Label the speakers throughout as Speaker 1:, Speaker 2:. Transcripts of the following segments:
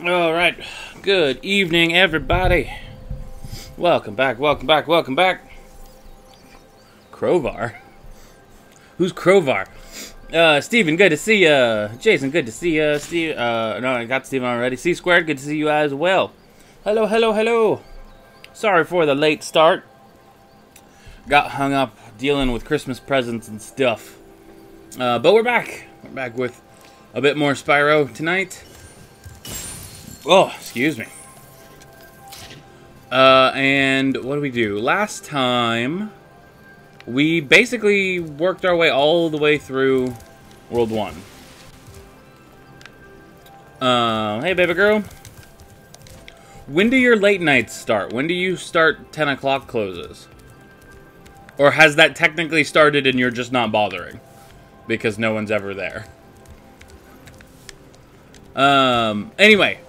Speaker 1: Alright, good evening everybody. Welcome back, welcome back, welcome back. Crowbar? Who's Crowbar? Steven, good to see ya. Jason, good to see ya. Steve, no, I got Steven already. C.Squared, good to see you as well. Hello, hello, hello. Sorry for the late start. Got hung up dealing with Christmas presents and stuff. But we're back. We're back with a bit more Spyro tonight. Oh, excuse me. And what do we do? Last time, we basically worked our way all the way through World 1. Hey, baby girl. When do your late nights start? When do you start 10 o'clock closes? Or has that technically started and you're just not bothering? Because no one's ever there. Anyway,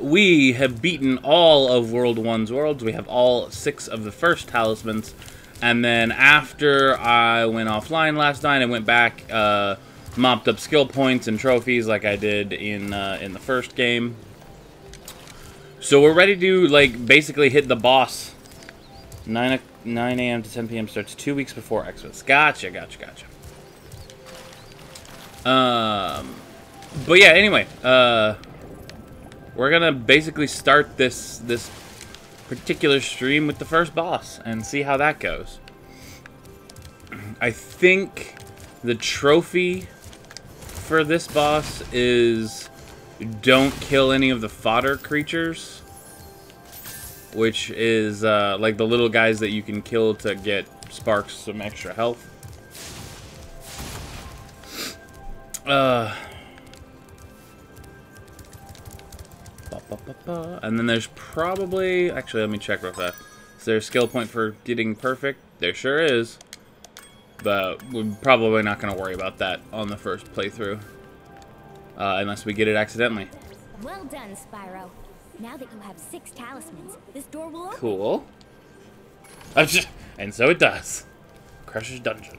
Speaker 1: we have beaten all of World 1's worlds. We have all 6 of the first talismans. And then after I went offline last night, I went back, mopped up skill points and trophies like I did in the first game. So we're ready to, like, basically hit the boss. 9 a.m. to 10 p.m. starts 2 weeks before Xmas. Gotcha, gotcha, gotcha. But yeah, anyway, we're gonna basically start this particular stream with the first boss and see how that goes. I think the trophy for this boss is don't kill any of the fodder creatures, which is like the little guys that you can kill to get Sparks some extra health. And then there's probably... Actually, let me check real fast. Is there a skill point for getting perfect? There sure is. But we're probably not going to worry about that on the first playthrough. Unless we get it accidentally.
Speaker 2: Well done, Spyro. Now that you have 6 talismans, this door will open.
Speaker 1: Cool. And so it does. Crusher's dungeon.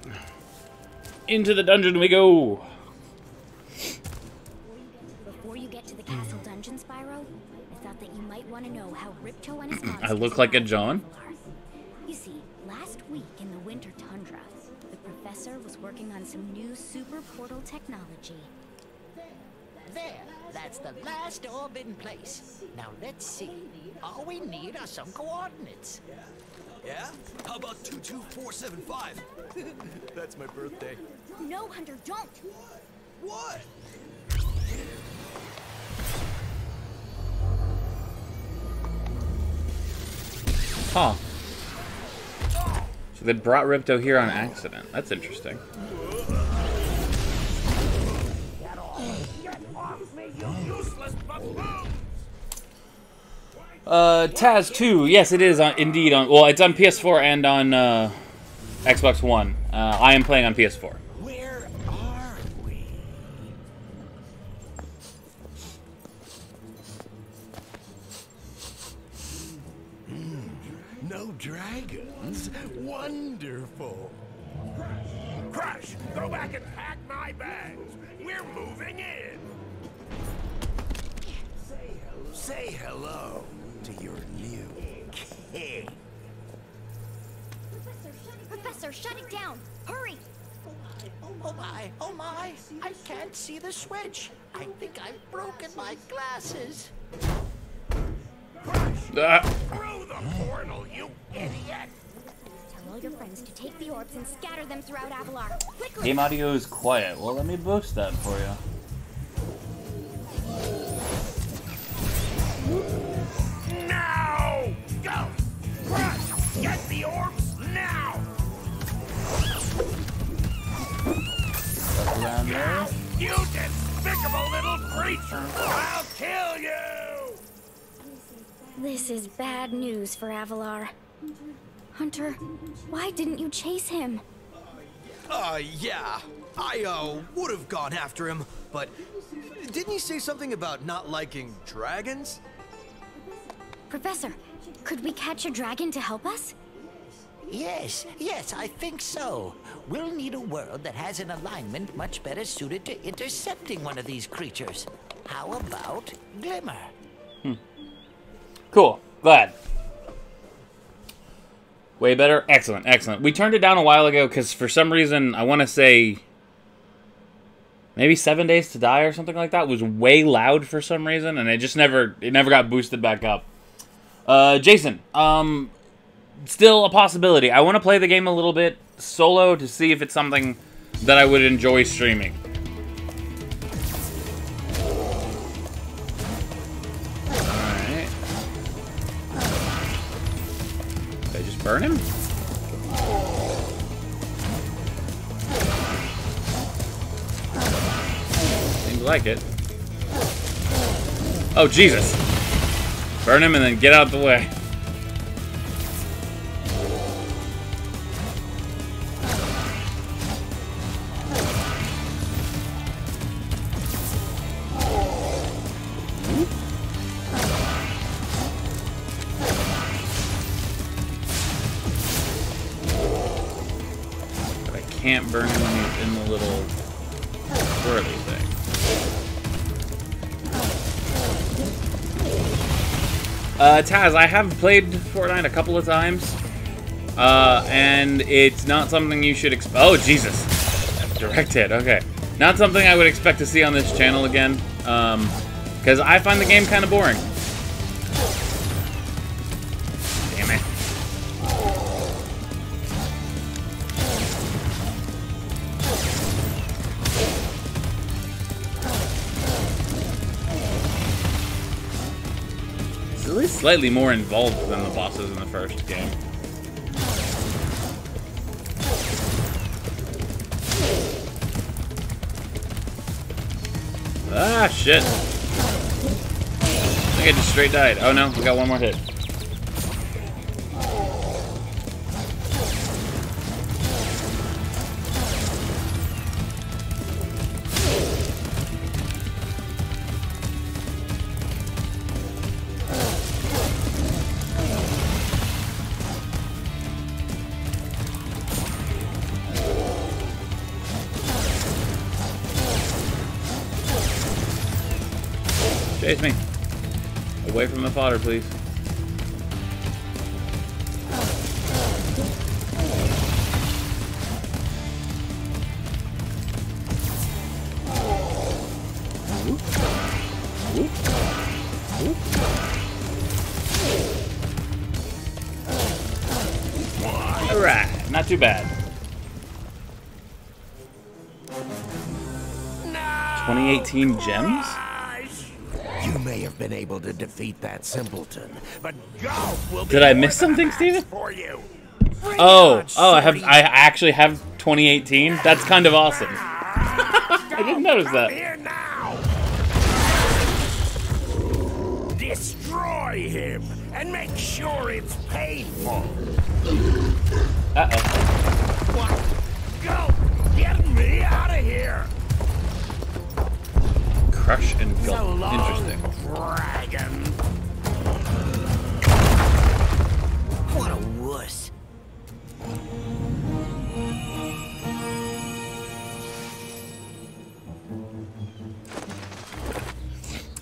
Speaker 1: Into the dungeon we go.
Speaker 2: Before you get to the castle dungeon, Spyro, I thought that you might want to know how Ripto and his monsters...
Speaker 1: I look like a John?
Speaker 2: You see, last week in the winter tundra, the professor was working on some new super portal technology.
Speaker 3: There, that's the last orb in place. Now let's see. All we need are some coordinates.
Speaker 4: Yeah? How about 22475? That's my birthday.
Speaker 2: No, Hunter, don't.
Speaker 4: What?
Speaker 1: Huh. So they brought Ripto here on accident. That's interesting. C.H.E.E.T.A.H 2. Yes, it is indeed on. Well, it's on PS4 and on Xbox One. I am playing on PS4.
Speaker 3: Where are we?
Speaker 4: No dragons? Wonderful.
Speaker 5: Crash, go back and pack my bags. We're moving in.
Speaker 4: Say hello to your new king.
Speaker 2: Professor, shut it down. Hurry.
Speaker 3: Oh my, I can't see the switch. I think I've broken my glasses.
Speaker 5: Through the portal, you idiot!
Speaker 2: Tell all your friends to take the orbs and scatter them throughout Avalar. Quickly.
Speaker 1: Game audio is quiet. Well, let me boost that for you.
Speaker 5: Now! Go! Crush! Get the orbs now!
Speaker 1: Around there.
Speaker 5: You despicable little creature! I'll kill you!
Speaker 2: This is bad news for Avalar. Hunter, why didn't you chase him?
Speaker 4: Yeah. I, would have gone after him, but didn't he say something about not liking dragons?
Speaker 2: Professor, could we catch a dragon to help us?
Speaker 3: Yes, I think so. We'll need a world that has an alignment much better suited to intercepting one of these creatures. How about Glimmer?
Speaker 1: Cool. Glad. Way better. Excellent. Excellent. We turned it down a while ago because for some reason, I want to say maybe 7 Days to Die or something like that was way loud for some reason, and it never got boosted back up. Jason, still a possibility. I want to play the game a little bit solo to see if it's something that I would enjoy streaming. Alright. Did I just burn him? Seems like it. Oh, Jesus. Burn him and then get out the way. But I can't burn him when he's in the little swirly thing. Taz, I have played Fortnite a couple of times, and it's not something you should oh, Jesus. Direct hit, okay. Not something I would expect to see on this channel again, because I find the game kind of boring. Damn it. It's at least slightly more involved than the bosses in the first game. Ah, shit. I think I just straight died. Oh no, we got one more hit. Chase me. Away from the fodder, please. Oops. Alright, not too bad. 2018 gems?
Speaker 5: You may have been able to defeat that simpleton, but golf will be
Speaker 1: Did I
Speaker 5: more
Speaker 1: miss
Speaker 5: than
Speaker 1: something,
Speaker 5: enough
Speaker 1: Steven?
Speaker 5: For you.
Speaker 1: Oh, I actually have 2018? That's kind of awesome. I didn't notice that.
Speaker 5: Here now. Destroy him and make sure it's painful.
Speaker 1: Uh-oh.
Speaker 5: What? Go! Get me out of here!
Speaker 1: Crush and
Speaker 5: So
Speaker 1: gulp.
Speaker 5: long,
Speaker 1: Interesting.
Speaker 5: dragon.
Speaker 3: What a wuss.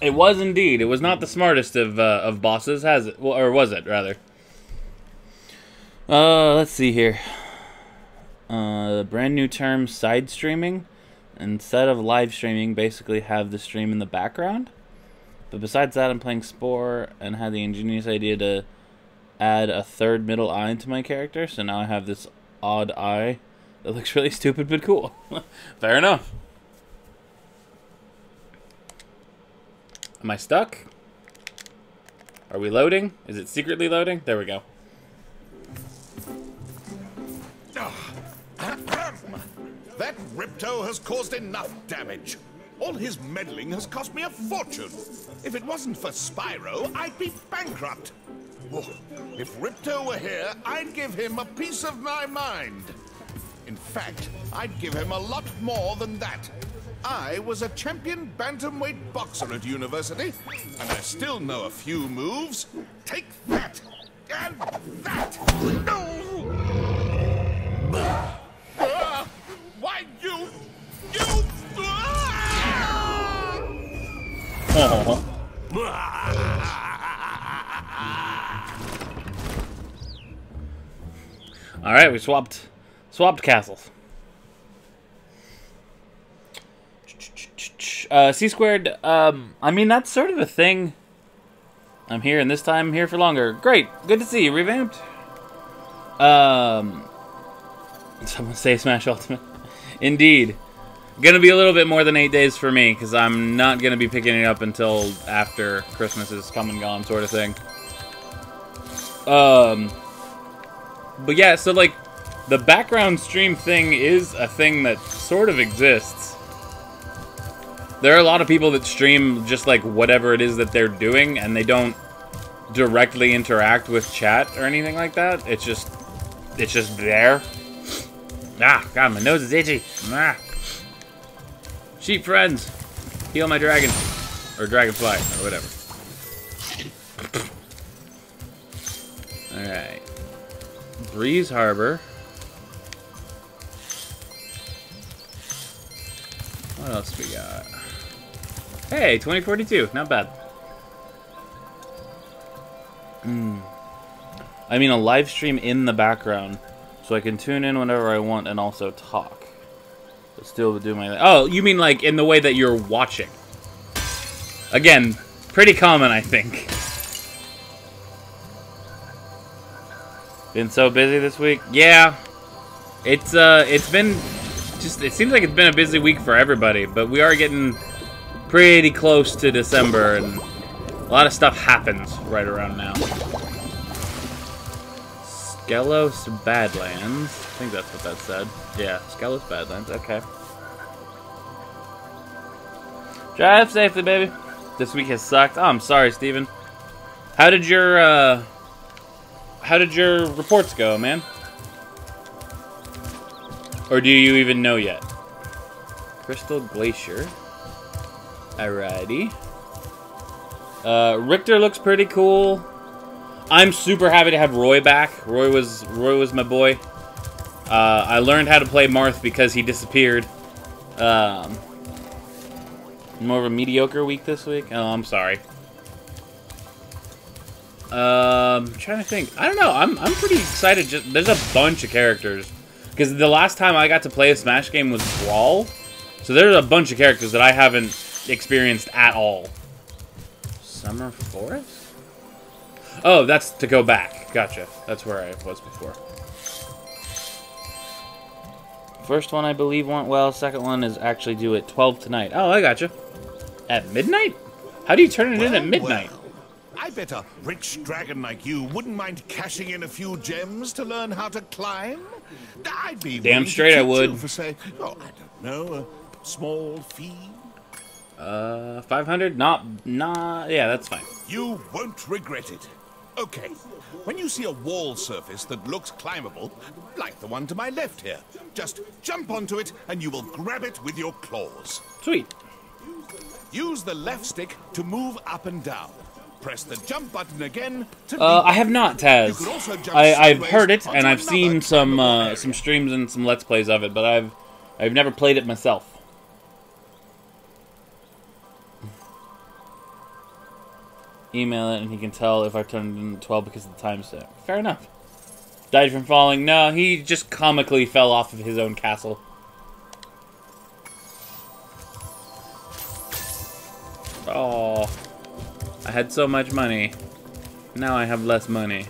Speaker 1: It was indeed. It was not the smartest of bosses, has it? Well, or was it, rather? Let's see here. Brand new term, side streaming. Instead of live streaming, basically have the stream in the background. But besides that, I'm playing Spore and had the ingenious idea to add a third middle eye into my character. So now I have this odd eye that looks really stupid but cool. Fair enough. Am I stuck? Are we loading? Is it secretly loading? There we go.
Speaker 5: That Ripto has caused enough damage. All his meddling has cost me a fortune. If it wasn't for Spyro, I'd be bankrupt. Oh, if Ripto were here, I'd give him a piece of my mind. In fact, I'd give him a lot more than that. I was a champion bantamweight boxer at university, and I still know a few moves. Take that, and that. Why you?
Speaker 1: Oh. All right, we swapped castles. C.E.E.T.A.H. I mean, that's sort of a thing. I'm here, and this time I'm here for longer. Great, good to see you. Revamped. Someone say Smash Ultimate. Indeed. Gonna be a little bit more than 8 days for me, because I'm not gonna be picking it up until after Christmas is come and gone, sort of thing. But yeah, so like, the background stream thing is a thing that sort of exists. There are a lot of people that stream just like whatever it is that they're doing, and they don't directly interact with chat or anything like that. It's just there. Ah, God, my nose is itchy. Ah. Sheep friends, heal my dragon. Or dragonfly, or whatever. Alright. Breeze Harbor. What else we got? Hey, 2042, not bad. I mean, a live stream in the background, so I can tune in whenever I want and also talk. But still do my... Oh, you mean like in the way that you're watching. Again, pretty common, I think. Been so busy this week? Yeah. It's been just... It seems like it's been a busy week for everybody, but we are getting pretty close to December, and a lot of stuff happens right around now. Skelos Badlands. I think that's what that said. Yeah, Skelos Badlands. Okay. Drive safely, baby. This week has sucked. Oh, I'm sorry, Steven. How did your reports go, man? Or do you even know yet? Crystal Glacier. Alrighty. Richter looks pretty cool. I'm super happy to have Roy back. Roy was my boy. I learned how to play Marth because he disappeared. More of a mediocre week this week. Oh, I'm sorry. I'm trying to think. I don't know. I'm pretty excited. There's a bunch of characters because the last time I got to play a Smash game was Brawl, so there's a bunch of characters that I haven't experienced at all. Summer Forest? Oh, that's to go back. Gotcha. That's where I was before. First one, I believe, went well. Second one is actually due at 12 tonight. Oh, I gotcha. At midnight? How do you turn it in at midnight?
Speaker 5: Well, I bet a rich dragon like you wouldn't mind cashing in a few gems to learn how to climb. I'd be
Speaker 1: Damn
Speaker 5: willing to
Speaker 1: straight I
Speaker 5: treat
Speaker 1: would.
Speaker 5: you for, say, oh, I don't know, a small fee.
Speaker 1: 500? Yeah, that's fine.
Speaker 5: You won't regret it. Okay, when you see a wall surface that looks climbable, like the one to my left here, just jump onto it and you will grab it with your claws.
Speaker 1: Sweet.
Speaker 5: Use the left stick to move up and down. Press the jump button again to
Speaker 1: I have not, Taz.
Speaker 5: You could also jump
Speaker 1: I've
Speaker 5: sideways
Speaker 1: heard it, and
Speaker 5: onto
Speaker 1: I've seen
Speaker 5: another
Speaker 1: some
Speaker 5: climbable area.
Speaker 1: some streams and some Let's Plays of it, but I've never played it myself. Email it, and he can tell if I turned in 12 because of the timestamp. Fair enough. Died from falling? No, he just comically fell off of his own castle. Oh, I had so much money. Now I have less money.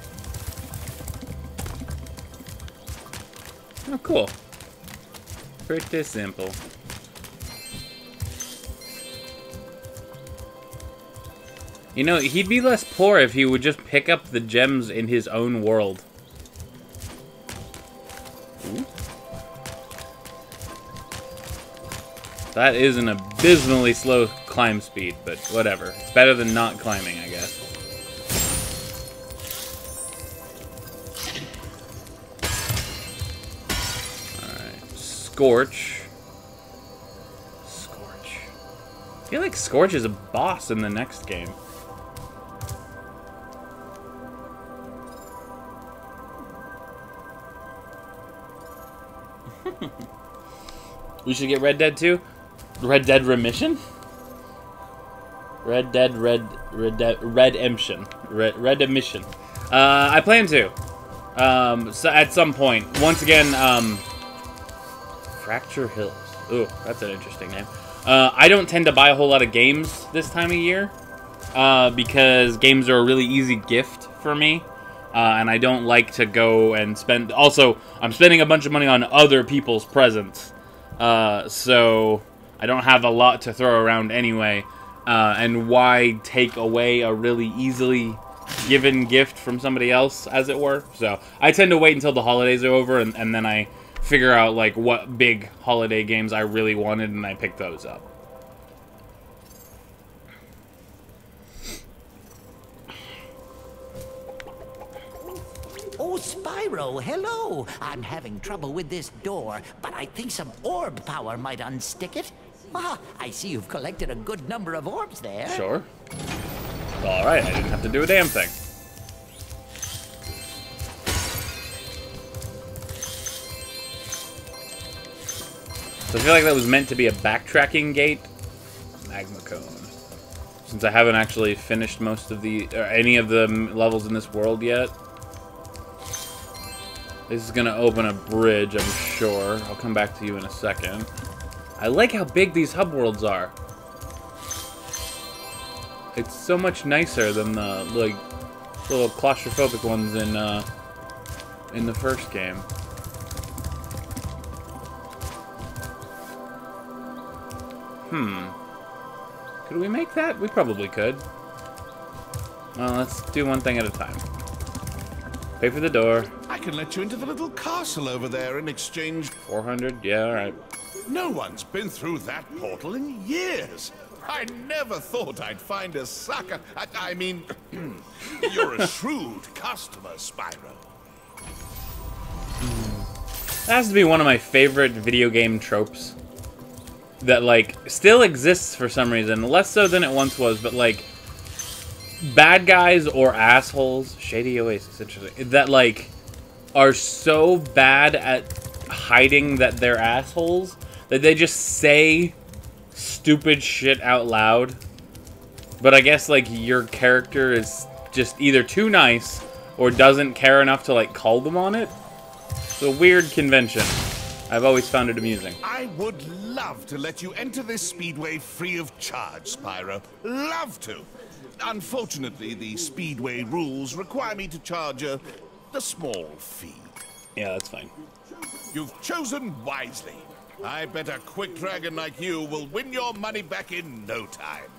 Speaker 1: Oh, cool. Pretty simple. You know, he'd be less poor if he would just pick up the gems in his own world. Ooh. That is an abysmally slow climb speed, but whatever. It's better than not climbing, I guess. Alright. Scorch. Scorch. I feel like Scorch is a boss in the next game. We should get Red Dead 2? Red Dead Remission? Redemption. I plan to. So at some point. Once again, Fracture Hills. Ooh, that's an interesting name. I don't tend to buy a whole lot of games this time of year. Because games are a really easy gift for me. And I don't like to go and spend... Also, I'm spending a bunch of money on other people's presents. So I don't have a lot to throw around anyway. And why take away a really easily given gift from somebody else, as it were? So I tend to wait until the holidays are over, and then I figure out like what big holiday games I really wanted, and I pick those up.
Speaker 3: Oh, Spyro, hello. I'm having trouble with this door, but I think some orb power might unstick it. Ah, I see you've collected a good number of orbs there.
Speaker 1: Sure. Alright, I didn't have to do a damn thing. So I feel like that was meant to be a backtracking gate. Magma Cone. Since I haven't actually finished most of the... or any of the levels in this world yet. This is gonna open a bridge, I'm sure. I'll come back to you in a second. I like how big these hub worlds are. It's so much nicer than the like little claustrophobic ones in the first game. Could we make that? We probably could. Well, let's do one thing at a time. Pay for the door.
Speaker 5: I can let you into the little castle over there in exchange.
Speaker 1: 400? Yeah, alright.
Speaker 5: No one's been through that portal in years. I never thought I'd find a sucker. I mean, you're a shrewd customer, Spyro.
Speaker 1: That has to be one of my favorite video game tropes. That, like, still exists for some reason. Less so than it once was, but, like, bad guys or assholes, Shady Oasis, interesting, that, like, are so bad at hiding that they're assholes that they just say stupid shit out loud. But I guess, like, your character is just either too nice or doesn't care enough to, like, call them on it. It's a weird convention. I've always found it amusing.
Speaker 5: I would love to let you enter this speedway free of charge, Spyro. Love to. Unfortunately, the speedway rules require me to charge a small fee.
Speaker 1: Yeah, that's fine.
Speaker 5: You've chosen wisely. I bet a quick dragon like you will win your money back in no time.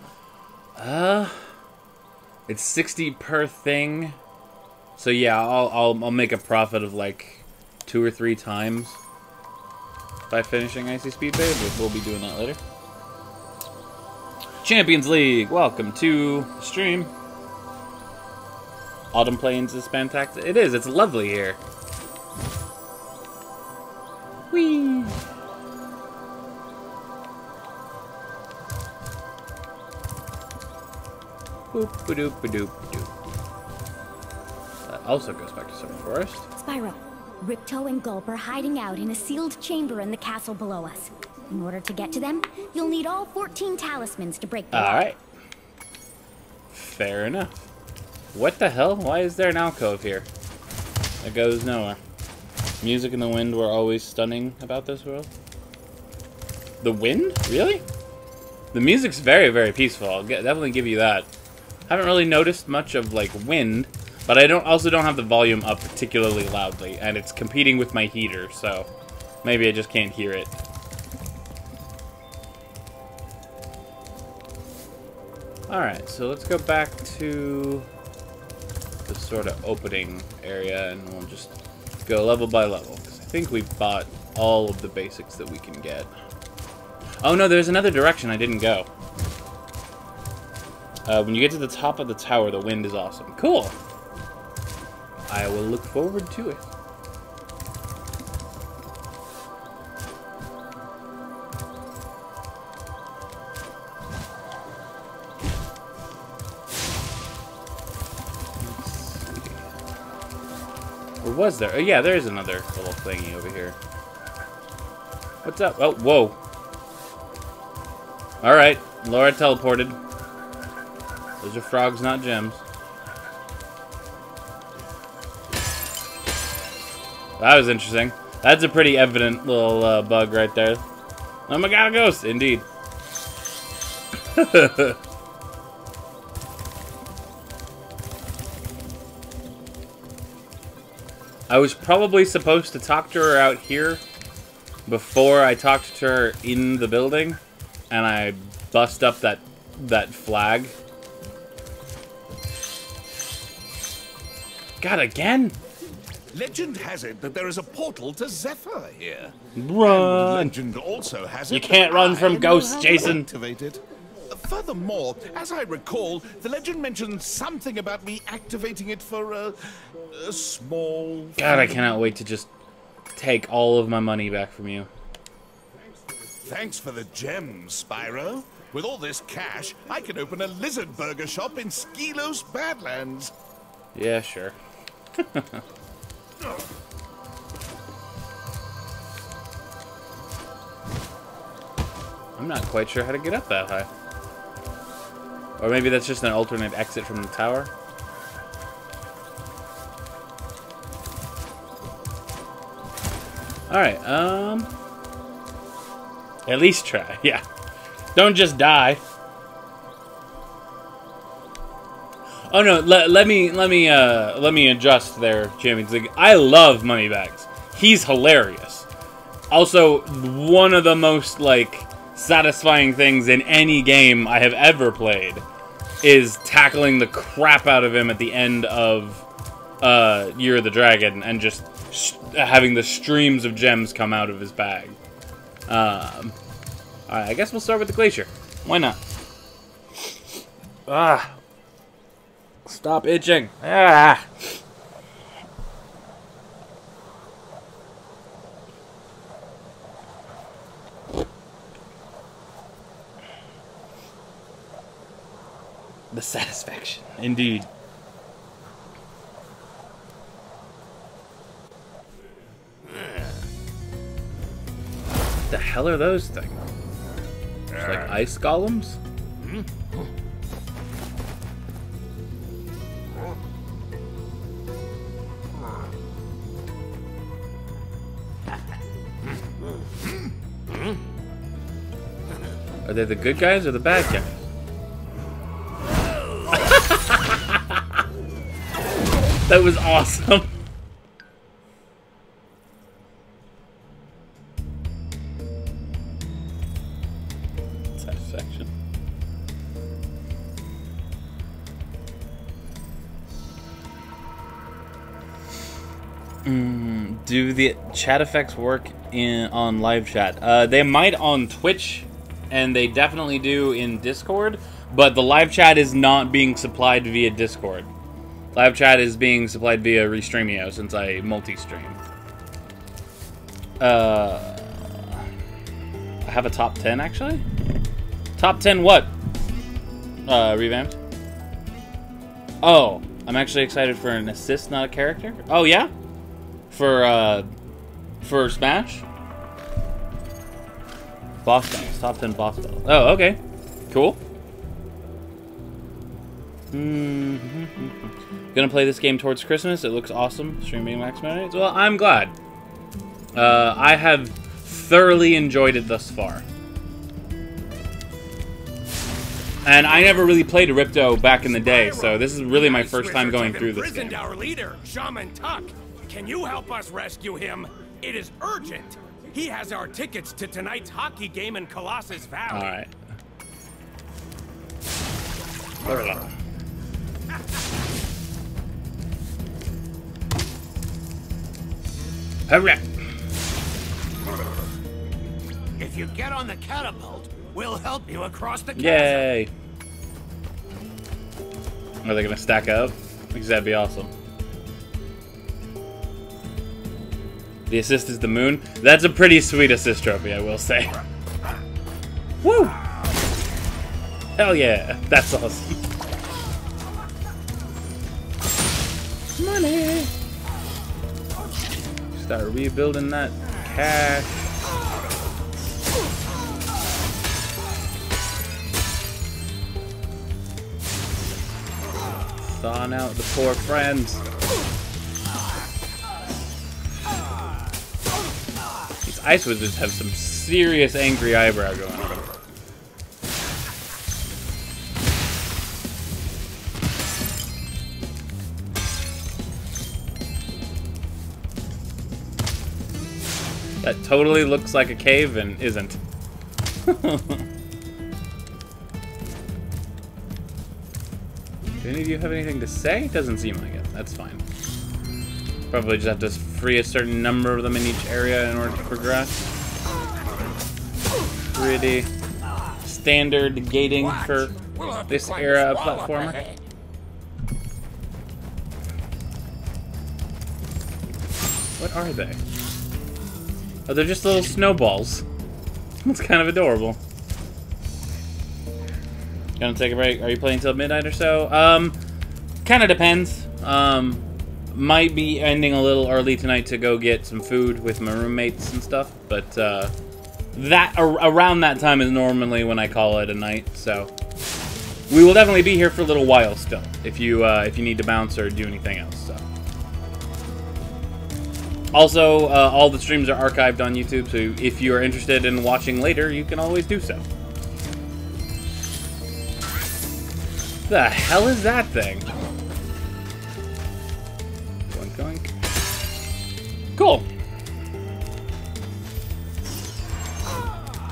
Speaker 1: It's 60 per thing. So yeah, I'll make a profit of like 2 or 3 times by finishing Icy Speed Bait, but we'll be doing that later. Champions League, welcome to the stream. Autumn Plains is fantastic. It is, it's lovely here. Whee! Boop-a-doop-a-doop-a-doop. That also goes back to Summer Forest.
Speaker 2: Spyro, Ripto and Gulp are hiding out in a sealed chamber in the castle below us. In order to get to them, you'll need all 14 talismans to break the lock.
Speaker 1: Alright. Fair enough. What the hell? Why is there an alcove here? That goes nowhere. Music and the wind were always stunning about this world. The wind? Really? The music's very, very peaceful. I'll definitely give you that. Haven't really noticed much of like wind, but I also don't have the volume up particularly loudly, and it's competing with my heater, so maybe I just can't hear it. Alright, so let's go back to the sort of opening area, and we'll just go level by level, because I think we've bought all of the basics that we can get. Oh no, there's another direction I didn't go. When you get to the top of the tower, the wind is awesome. Cool! I will look forward to it. Or was there? Oh yeah, there is another little thingy over here. What's up? Oh, whoa. Alright, Laura teleported. Those are frogs, not gems. That was interesting. That's a pretty evident little bug right there. Oh my god, a ghost! Indeed. I was probably supposed to talk to her out here before I talked to her in the building, and I bust up that flag. God, again?
Speaker 5: Legend has it that there is a portal to Zephyr here.
Speaker 1: Run!
Speaker 5: And legend also has it
Speaker 1: You can't
Speaker 5: that
Speaker 1: run
Speaker 5: I
Speaker 1: from
Speaker 5: know
Speaker 1: ghosts,
Speaker 5: how to
Speaker 1: Jason.
Speaker 5: activate it. Furthermore, as I recall, the legend mentioned something about me activating it for a small...
Speaker 1: God, I cannot wait to just take all of my money back from you.
Speaker 5: Thanks for the gems, Spyro. With all this cash, I can open a lizard burger shop in Skelos Badlands.
Speaker 1: Yeah, sure. I'm not quite sure how to get up that high. Or maybe that's just an alternate exit from the tower. Alright, at least try, yeah. Don't just die. Oh no, let me adjust there, Champions League. I love Mummy Bags. He's hilarious. Also, one of the most, like, satisfying things in any game I have ever played is tackling the crap out of him at the end of Year of the Dragon and just having the streams of gems come out of his bag. Alright, I guess we'll start with the glacier. Why not? Ah. Stop itching. Ah. The satisfaction, indeed. The hell are those things? Just like ice golems? Are they the good guys or the bad guys? That was awesome. section. Do the chat effects work on live chat? They might on Twitch, and they definitely do in Discord, but the live chat is not being supplied via Discord. Live chat is being supplied via Restreamio, since I multi-stream. I have a top 10, actually? Top 10 what? Revamped? Oh, I'm actually excited for an assist, not a character? Oh, yeah? For Smash? Boss battles. Top 10 boss battles. Oh, okay. Cool. Gonna play this game towards Christmas. It looks awesome. Streaming max minutes. Well, I'm glad. I have thoroughly enjoyed it thus far. And I never really played a Ripto back in the day, so this is really my first time going through this game.
Speaker 6: Our leader, Shaman Tuck. Can you help us rescue him? It is urgent. He has our tickets to tonight's hockey game in Colossus Valley.
Speaker 1: All right. Hurry!
Speaker 6: If you get on the catapult, we'll help you across the chasm.
Speaker 1: Yay! Are they gonna stack up? Because that'd be awesome. The assist is the moon. That's a pretty sweet assist trophy, I will say. Woo! Hell yeah! That's awesome. Money! Start rebuilding that cash. Thawing out the poor friends. These ice wizards have some serious angry eyebrow going on. That totally looks like a cave and isn't. Do any of you have anything to say? Doesn't seem like it. That's fine. Probably just have to free a certain number of them in each area in order to progress. Pretty standard gating for this era of platformer. What are they? Oh, they're just little snowballs. It's kind of adorable. Gonna take a break. Are you playing till midnight or so? Kind of depends. Might be ending a little early tonight to go get some food with my roommates and stuff, but around that time is normally when I call it a night. So we will definitely be here for a little while still. If you need to bounce or do anything else. So. Also, all the streams are archived on YouTube, so if you are interested in watching later, you can always do so. The hell is that thing? Going, going. Cool.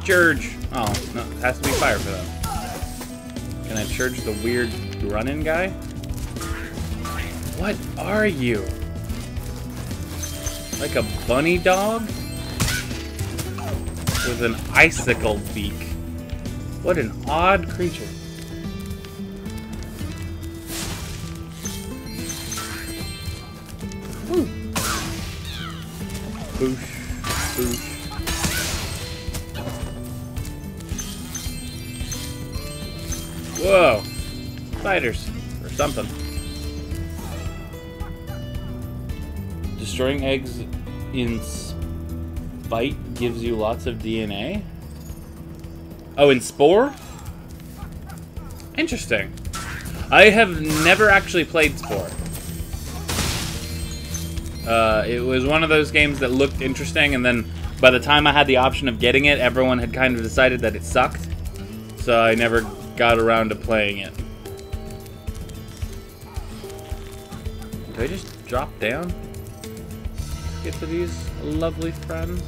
Speaker 1: Church. Oh, no, it has to be fire for that. Can I charge the weird running guy? What are you? Like a bunny dog? With an icicle beak. What an odd creature. Woo. Boosh. Boosh. Whoa. Spiders. Or something. Destroying eggs in Spite gives you lots of DNA? Oh, in Spore? Interesting. I have never actually played Spore. It was one of those games that looked interesting, and then by the time I had the option of getting it, everyone had kind of decided that it sucked. So I never got around to playing it. Did I just drop down? Get to these lovely friends.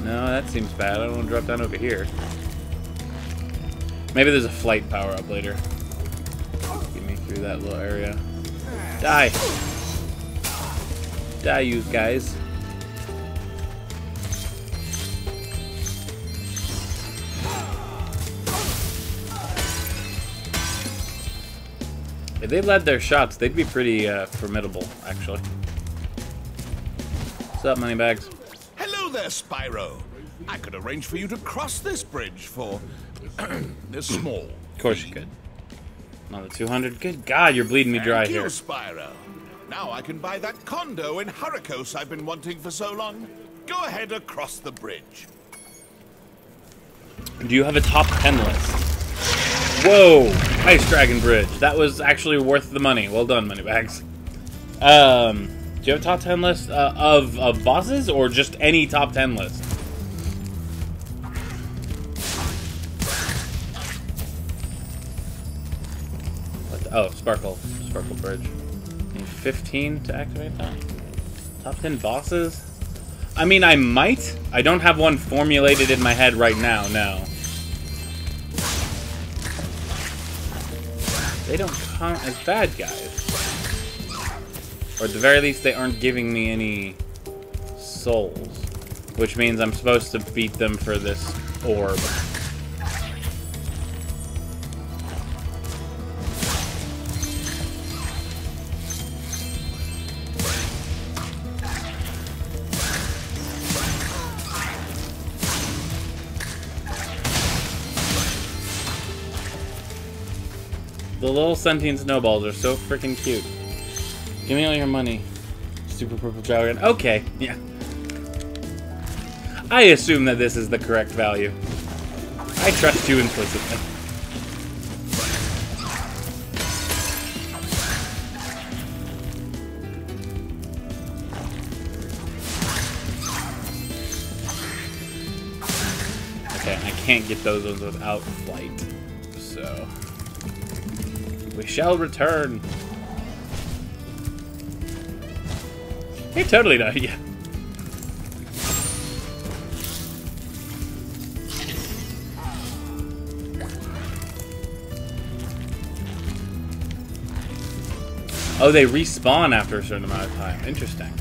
Speaker 1: No, that seems bad. I don't want to drop down over here. Maybe there's a flight power-up later. Get me through that little area. Die! Die, you guys. If they led their shots, they'd be pretty formidable, actually. What's up, Moneybags?
Speaker 5: Hello there, Spyro. I could arrange for you to cross this bridge for a small.
Speaker 1: Of course you could. Another 200. Good God, you're bleeding me dry here.
Speaker 5: Thank you, Spyro. Now I can buy that condo in Hurricos I've been wanting for so long. Go ahead across the bridge.
Speaker 1: Do you have a top 10 list? Whoa! Ice Dragon Bridge. That was actually worth the money. Well done, Moneybags. Do you have a top 10 list of bosses, or just any top 10 list? Oh, Sparkle Bridge. Need 15 to activate that. Top 10 bosses? I mean, I might. I don't have one formulated in my head right now, no. They don't count as bad guys. Or at the very least, they aren't giving me any souls. Which means I'm supposed to beat them for this orb. The little sentient snowballs are so freaking cute. Give me all your money. Super Purple Dragon. Okay, yeah. I assume that this is the correct value. I trust you implicitly. Okay, I can't get those ones without flight. So... we shall return. Hey, totally not. Yeah. Oh, they respawn after a certain amount of time. Interesting.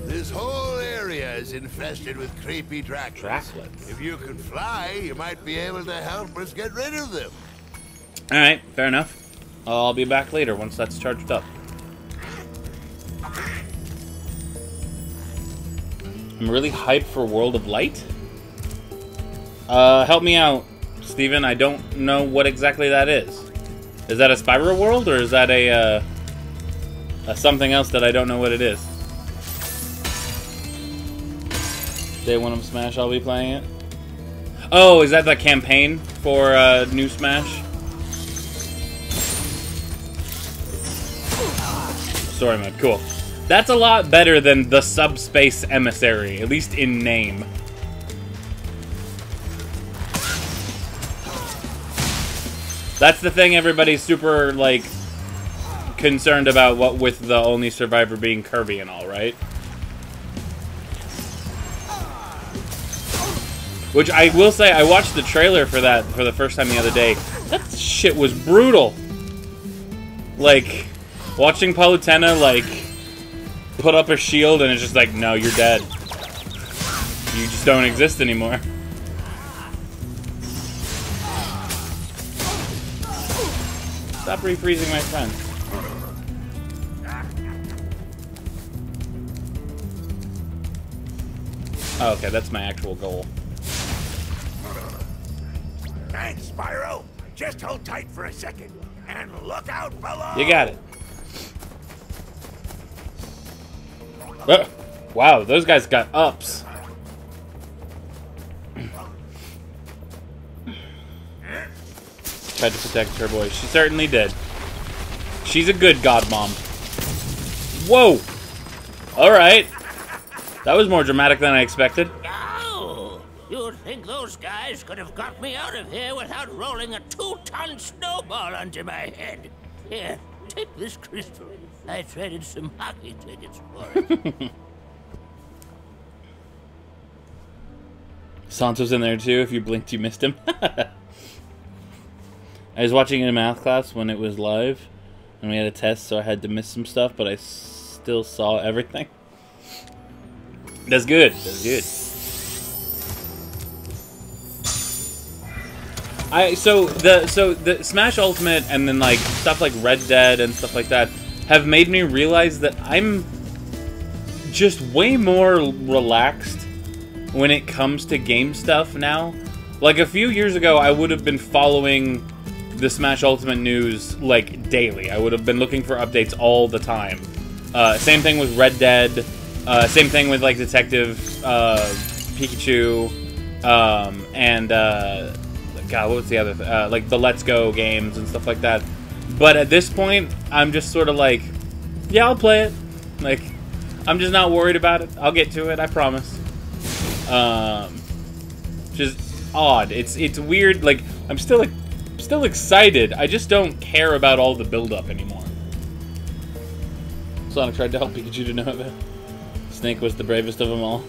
Speaker 7: This whole area is infested with creepy draclets.
Speaker 1: Draclets.
Speaker 7: If you could fly, you might be able to help us get rid of them.
Speaker 1: Alright, fair enough. I'll be back later once that's charged up. I'm really hyped for World of Light. Help me out, Steven. I don't know what exactly that is. Is that a Spyro world, or is that a something else that I don't know what it is? Day one of Smash, I'll be playing it. Oh, is that the campaign for New Smash? Story mode, cool. That's a lot better than the Subspace Emissary, at least in name. That's the thing everybody's super, like, concerned about, what with the only survivor being Kirby and all, right? Which I will say, I watched the trailer for that for the first time the other day. That shit was brutal. Like, watching Palutena, like, put up a shield and it's just like, no, you're dead. You just don't exist anymore. Stop refreezing my friend. Oh, okay, that's my actual goal.
Speaker 7: Thanks, Spyro. Just hold tight for a second. And look out below!
Speaker 1: You got it. Wow, those guys got ups. Tried to protect her boy. She certainly did. She's a good god mom. Whoa! Alright. That was more dramatic than I expected.
Speaker 8: Oh, you'd think those guys could have got me out of here without rolling a 2-ton snowball onto my head. Here, take this crystal. I traded some hockey tickets for it.
Speaker 1: Santo's in there too. If you blinked, you missed him. I was watching it in math class when it was live, and we had a test, so I had to miss some stuff, but I still saw everything. That's good. That's good. So the Smash Ultimate and then like stuff like Red Dead and stuff like that have made me realize that I'm just way more relaxed when it comes to game stuff now. Like a few years ago, I would have been following the Smash Ultimate news like daily. I would have been looking for updates all the time. Same thing with Red Dead. Same thing with like Detective Pikachu and God, what was the other like the Let's Go games and stuff like that. But at this point, I'm just sort of like, yeah, I'll play it. Like, I'm just not worried about it. I'll get to it, I promise. Just odd. It's weird. Like, I'm still excited. I just don't care about all the build-up anymore. Sonic tried to help Pikachu to know that Snake was the bravest of them all.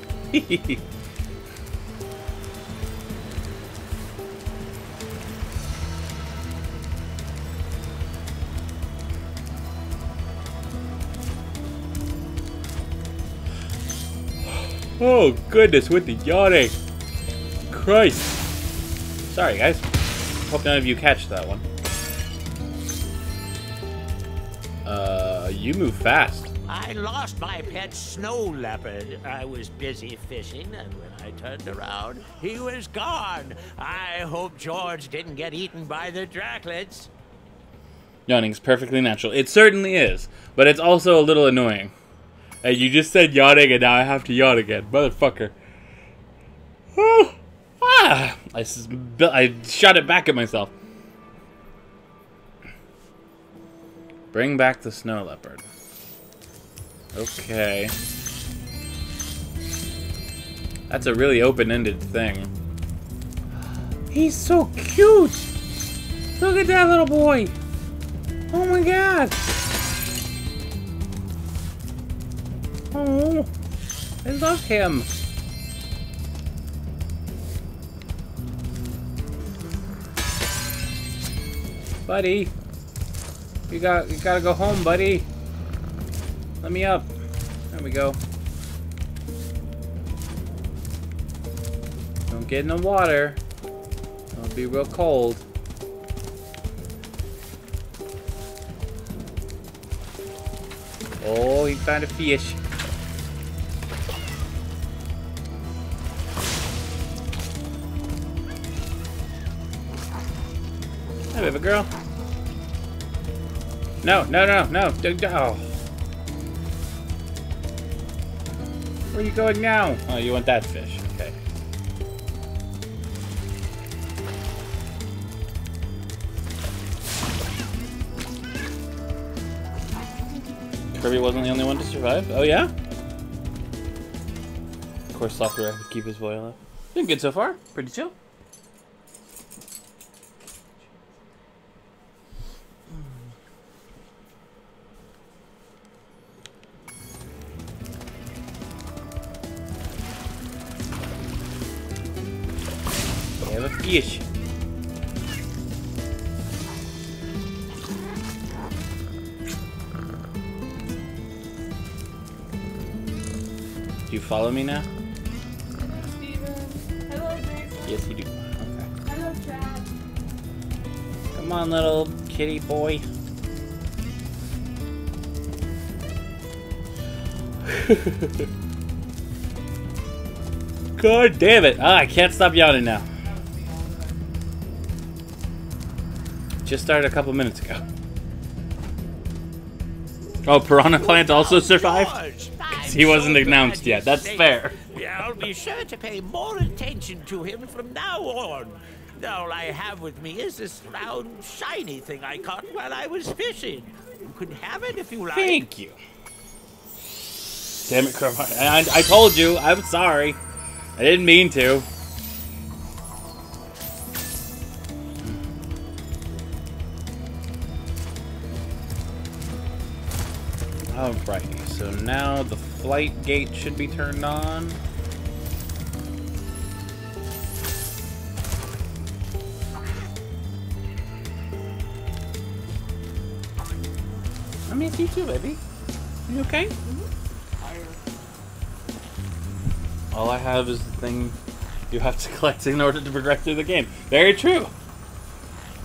Speaker 1: Oh, goodness, with the yawning. Christ. Sorry, guys. Hope none of you catch that one. You move fast.
Speaker 8: I lost my pet snow leopard. I was busy fishing, and when I turned around, he was gone. I hope George didn't get eaten by the Draclets.
Speaker 1: Yawning's perfectly natural. It certainly is, but it's also a little annoying. Hey, you just said yawning, and now I have to yawn again. Motherfucker. Oh, I shot it back at myself. Bring back the snow leopard. Okay. That's a really open-ended thing. He's so cute! Look at that little boy! Oh my god! Oh, I love him. Buddy, you gotta go home, buddy. Let me up. There we go. Don't get in the water. It'll be real cold. Oh, he found a fish. Hey, baby girl. No. Oh. Where are you going now? Oh, you want that fish. Okay. Kirby wasn't the only one to survive? Oh, yeah? Of course, Sakura would keep his voice up. Doing good so far. Pretty chill. We have a fish. Do you follow me now?
Speaker 9: Steven. Hello, Jason.
Speaker 1: Yes, you do. Okay.
Speaker 9: Hello, Chad.
Speaker 1: Come on, little kitty boy. God damn it. Ah, I can't stop yawning now. Just started a couple minutes ago. Oh, Piranha Plant also survived? He wasn't announced yet. That's fair.
Speaker 8: I'll be sure to pay more attention to him from now on. All I have with me is this round, shiny thing I caught while I was fishing. You can have it if you like.
Speaker 1: Thank you. Damn it, Crowbar. I told you. I'm sorry. I didn't mean to. Alrighty, so now the flight gate should be turned on. miss you too, baby. You okay? All I have is the thing you have to collect in order to progress through the game. Very true.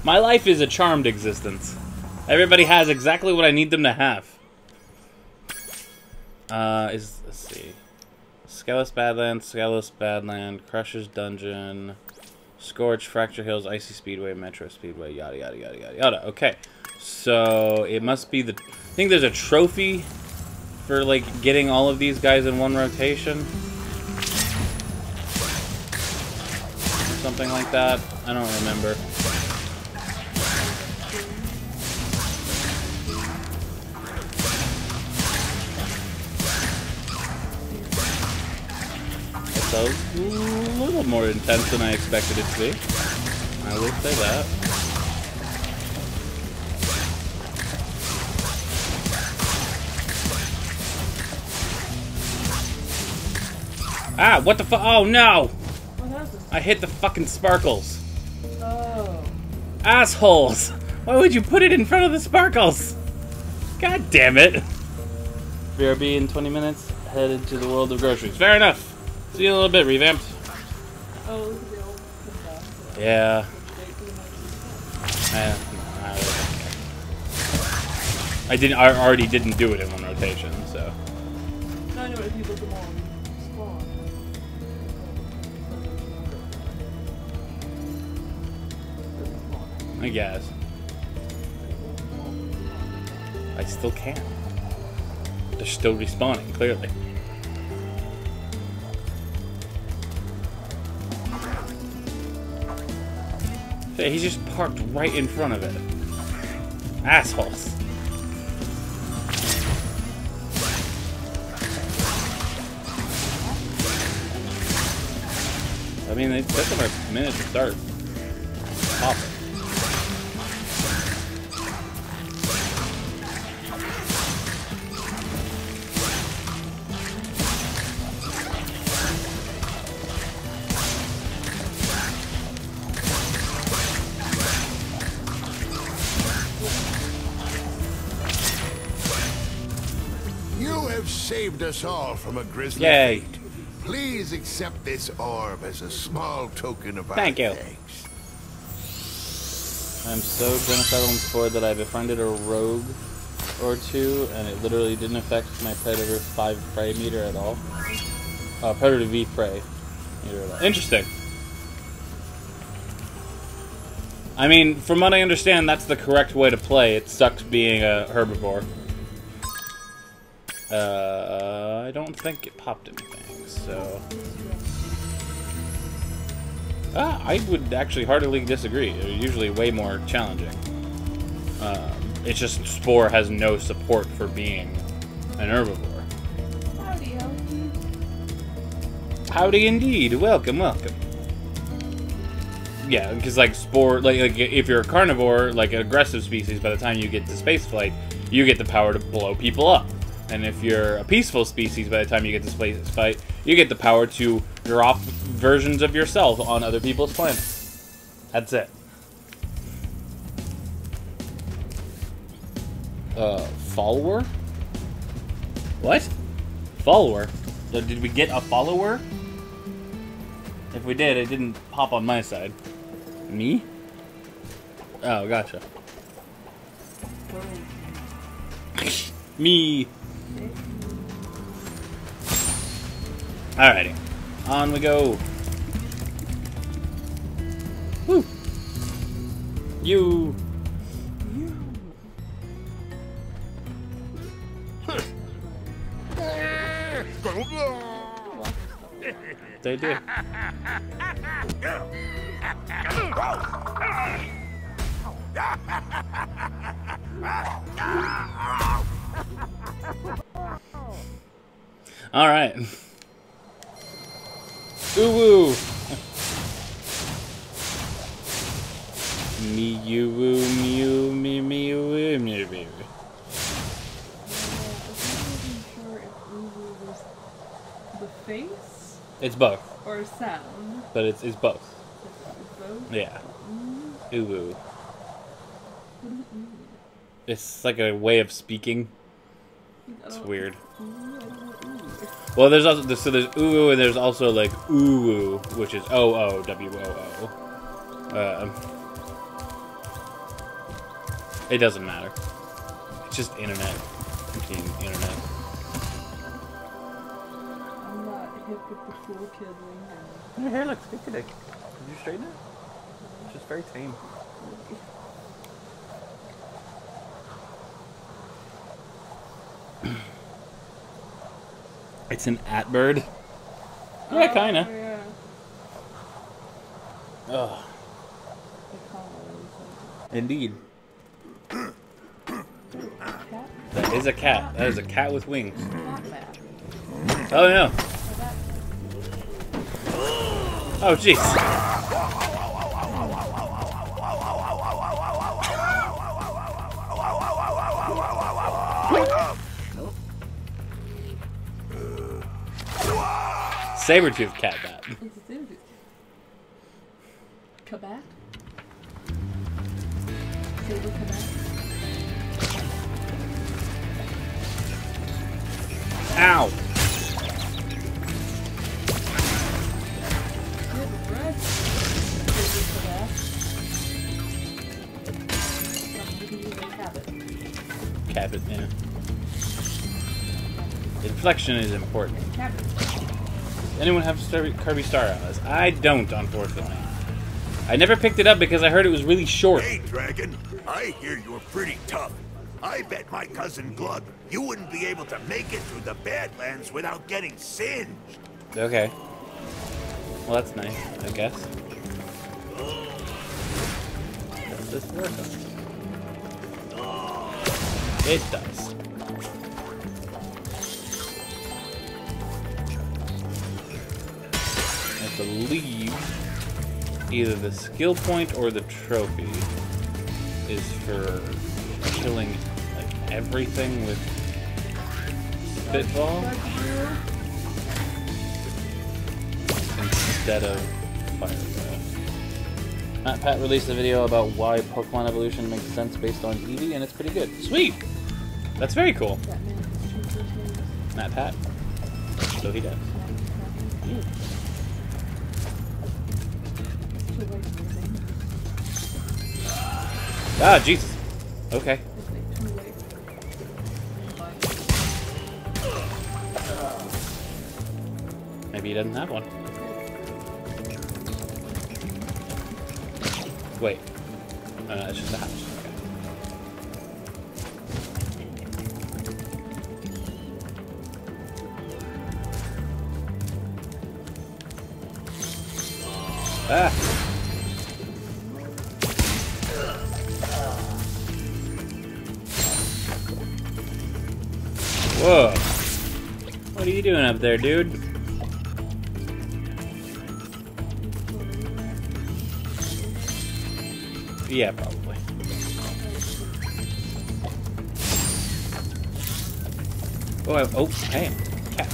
Speaker 1: My life is a charmed existence. Everybody has exactly what I need them to have. Let's see. Skelos Badland, Crusher's Dungeon, Scorch, Fracture Hills, Icy Speedway, Metro Speedway, yada yada yada yada yada. Okay. So it must be the I think there's a trophy for like getting all of these guys in one rotation. Something like that. I don't remember. It's a little more intense than I expected it to be. I will say that. Ah, what the fu- oh no! I hit the fucking sparkles.
Speaker 9: Oh.
Speaker 1: Assholes! Why would you put it in front of the sparkles? God damn it. BRB in 20 minutes, headed to the world of groceries. Fair enough. See you in a little bit, revamped.
Speaker 9: Oh, look at the old stuff.
Speaker 1: Yeah. I already didn't do it in one rotation, so.
Speaker 9: No, I know if you look them all spawn.
Speaker 1: I guess. I still can. They're still respawning, clearly. Hey, he's just parked right in front of it. Assholes. I mean, it took them a minute to start popping.
Speaker 7: You have saved us all from a grisly
Speaker 1: Yay.
Speaker 7: fate. Please accept this orb as a small token of our
Speaker 1: Thank you.
Speaker 7: thanks.
Speaker 1: I'm so genocidal and spoiled that I befriended a rogue or two, and it literally didn't affect my Predator 5 prey meter at all. Predator V prey meter at all. Interesting. I mean, from what I understand, that's the correct way to play. It sucks being a herbivore. I don't think it popped anything, so... I would actually heartily disagree. They're usually way more challenging. It's just Spore has no support for being an herbivore.
Speaker 9: Howdy, howdy.
Speaker 1: Howdy indeed. Welcome, welcome. Yeah, because like Spore, like if you're a carnivore, like an aggressive species, by the time you get to spaceflight, you get the power to blow people up. And if you're a peaceful species, by the time you get to spaceflight, you get the power to drop versions of yourself on other people's planets. That's it. Follower? What? Follower? So did we get a follower? If we did, it didn't pop on my side. Me? Oh, gotcha. Me. Alrighty. On we go. Woo. You. They do. All right. Ooh woo. Me you woo mew me me woo me me.
Speaker 9: The face?
Speaker 1: It's both.
Speaker 9: Or sound?
Speaker 1: But it's both.
Speaker 9: It's both?
Speaker 1: Yeah. Ooh woo.
Speaker 9: What does it mean?
Speaker 1: It's like a way of speaking. It's weird. Well, there's also there's ooh, and there's also like ooh, which is OOWOO. It doesn't matter. It's just internet. Internet.
Speaker 9: I'm not hip with the cool kid thing.
Speaker 1: Your hair looks good today. Did you straighten it? It's just very tame. It's an at-bird. Yeah, kinda.
Speaker 9: Yeah.
Speaker 1: Ugh. Indeed. That is a cat. That is a cat with wings. Oh no. Oh jeez. Saber-tooth cat bat.
Speaker 9: It's a saber-tooth. Kabat? Saber kabat?
Speaker 1: Ow! Cabot, yeah. Inflection is important. Anyone have Kirby Star Allies? I don't, unfortunately. I never picked it up because I heard it was really short.
Speaker 7: Hey, Dragon. I hear you're pretty tough. I bet my cousin Glug you wouldn't be able to make it through the Badlands without getting singed.
Speaker 1: Okay. Well, that's nice, I guess. Does this work on it? It does. I believe either the skill point or the trophy is for killing like everything with spitball instead of fireball. Matt Pat released a video about why Pokemon evolution makes sense based on Eevee, and it's pretty good. Sweet! That's very cool. Matt Pat. So he does. Ah, Jesus. Okay. Maybe he doesn't have one. Wait. It's just a house. Okay. Ah! Whoa. What are you doing up there, dude? Yeah, probably. Oh, hey, cat.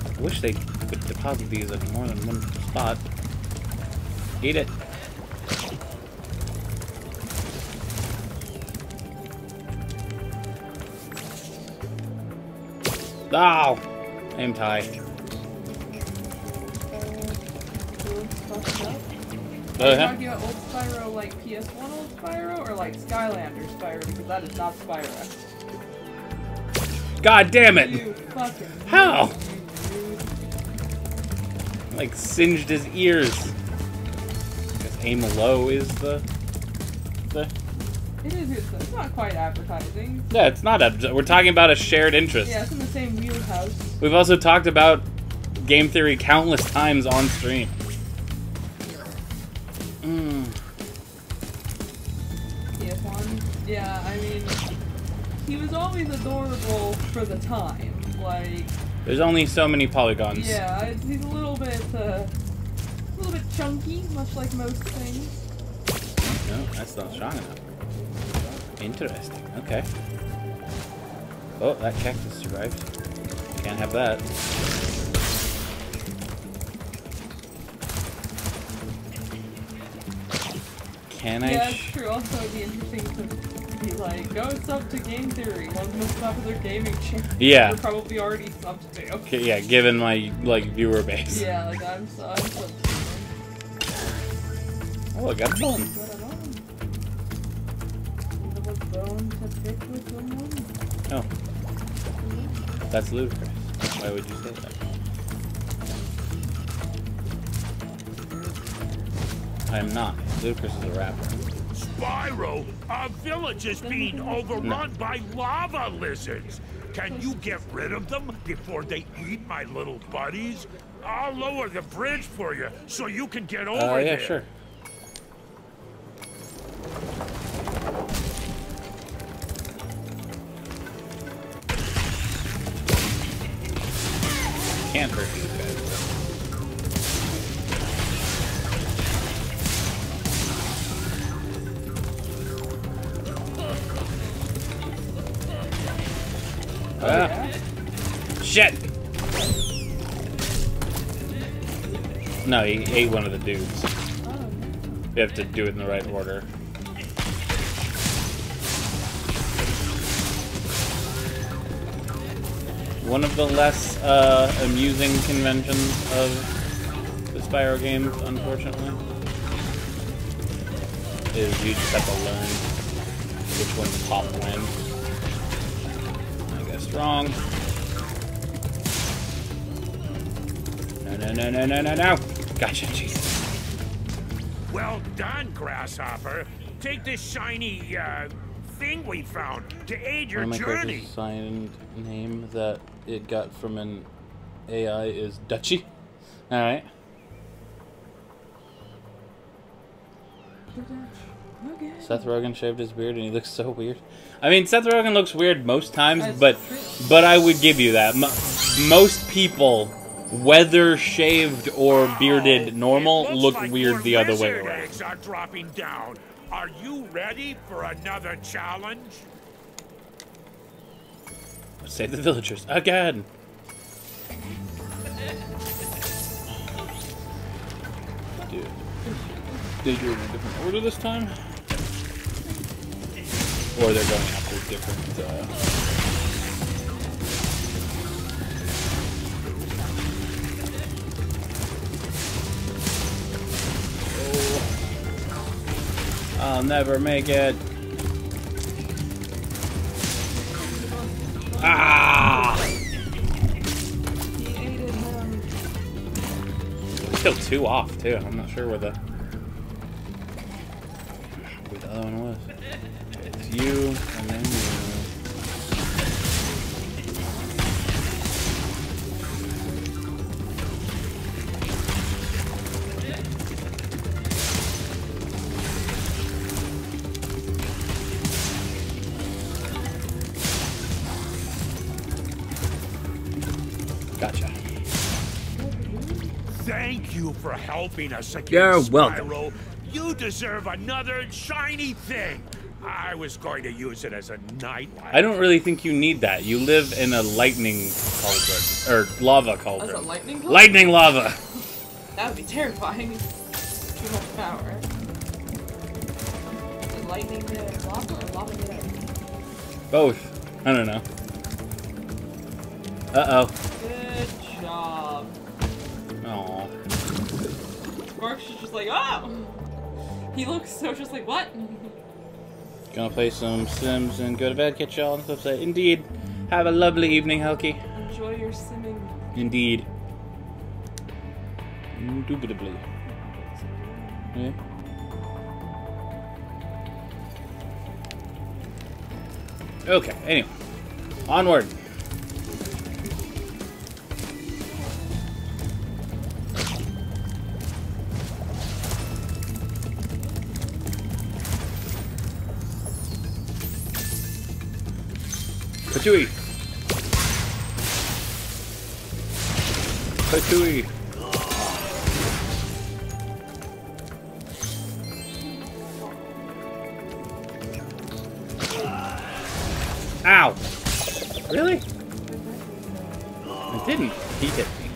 Speaker 1: I wish they could deposit these at more than one spot. Eat it. Oh! Aim tie.
Speaker 9: Are you talking about old Spyro like PS1 old Spyro or like Skylander Spyro? Because that is not Spyro.
Speaker 1: God damn it!
Speaker 9: You fucking
Speaker 1: how? Like singed his ears. Because aim low is the.
Speaker 9: It is. It's not quite advertising.
Speaker 1: Yeah, it's not. We're talking about a shared interest.
Speaker 9: Yeah, it's in the same wheelhouse.
Speaker 1: We've also talked about game theory countless times on stream.
Speaker 9: PS1? Yeah, I mean, he was always adorable for the time. Like,
Speaker 1: there's only so many polygons.
Speaker 9: yeah, he's a little bit chunky, much like most things.
Speaker 1: No, that's not strong enough. Interesting. Okay. Oh, that cactus survived. Can't have that. Can I?
Speaker 9: Yeah, it's true. Also, it'd be interesting to be like, go sub to Game Theory, one of the most popular gaming channels.
Speaker 1: Yeah.
Speaker 9: You're probably already subbed to.
Speaker 1: Okay, yeah, given my like viewer base.
Speaker 9: Yeah, like I'm subbed to.
Speaker 1: Oh, I got a bone.
Speaker 9: Got a bone. You have a bone to pick with someone?
Speaker 1: Oh. That's ludicrous. Why would you say that? I am not. Ludicrous is a rapper.
Speaker 7: Spyro, our village is being overrun by lava lizards. Can you get rid of them before they eat my little buddies? I'll lower the bridge for you so you can get over there.
Speaker 1: Yeah, sure. Can't hurt these guys. Ah. Shit! No, he ate one of the dudes. You have to do it in the right order. One of the less amusing conventions of the Spyro games, unfortunately, is you just have to learn which ones pop when. I guess wrong. No. Gotcha, Jesus.
Speaker 7: Well done, Grasshopper. Take this shiny, thing we found to aid your
Speaker 1: One of my
Speaker 7: journey.
Speaker 1: character's assigned name that it got from an AI is Dutchy. Alright.
Speaker 9: Okay.
Speaker 1: Seth Rogen shaved his beard and he looks so weird. I mean, Seth Rogen looks weird most times, but I would give you that. Most people, whether shaved or bearded normal, look
Speaker 7: like
Speaker 1: weird the other way
Speaker 7: lizard
Speaker 1: around.
Speaker 7: eggs are dropping down. Are you ready for another challenge?
Speaker 1: Save the villagers again. Dude, they do it in a different order this time, or they're going after different. I'll never make it. Ah! Still two off too. I'm not sure where the other one was. It's you and then you. Gotcha.
Speaker 7: Thank you for helping us against
Speaker 1: You're welcome.
Speaker 7: Spyro. You deserve another shiny thing. I was going to use it as a nightlight.
Speaker 1: I don't really think you need that. You live in a lightning cauldron. Or lava cauldron.
Speaker 9: That's a lightning cauldron?
Speaker 1: Lightning lava!
Speaker 9: That would be terrifying. Too much power. Is lightning the lava or lava the lightning?
Speaker 1: Both. I don't know. Uh-oh.
Speaker 9: Good job.
Speaker 1: Aw.
Speaker 9: Sparks is just like, oh! He looks so just like, what?
Speaker 1: Gonna play some Sims and go to bed. Catch y'all on the flip side. Indeed. Have a lovely evening, Helki.
Speaker 9: Enjoy your simming.
Speaker 1: Indeed. Indubitably. Yeah. Okay, anyway. Onward. Patooey. Patooey. Ow! Really? It didn't. He hit me.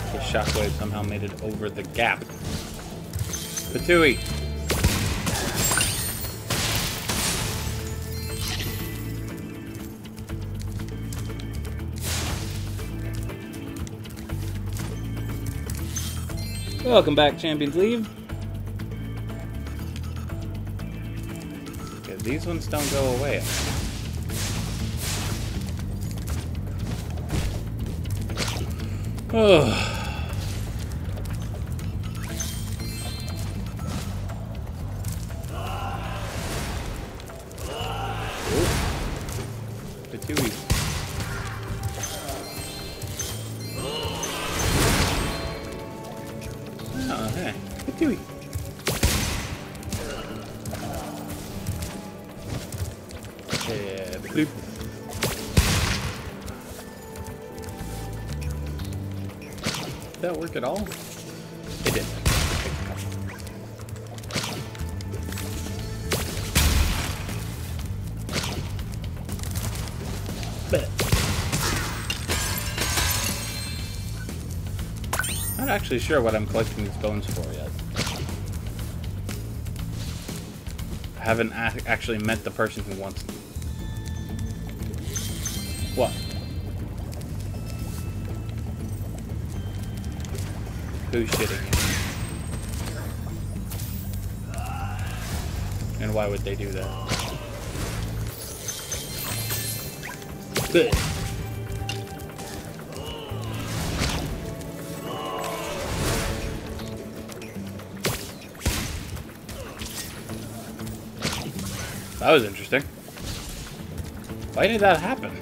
Speaker 1: Okay, shockwave somehow made it over the gap. Patooey. Welcome back, Champions League. Okay, these ones don't go away. Oh. Patooey. Oh, hey. Patooey. Yeah, bloop. Did that work at all? It did. I'm not actually sure what I'm collecting these bones for yet. I haven't actually met the person who wants them. What? Who's shitting you? And why would they do that? Good. That was interesting. Why did that happen?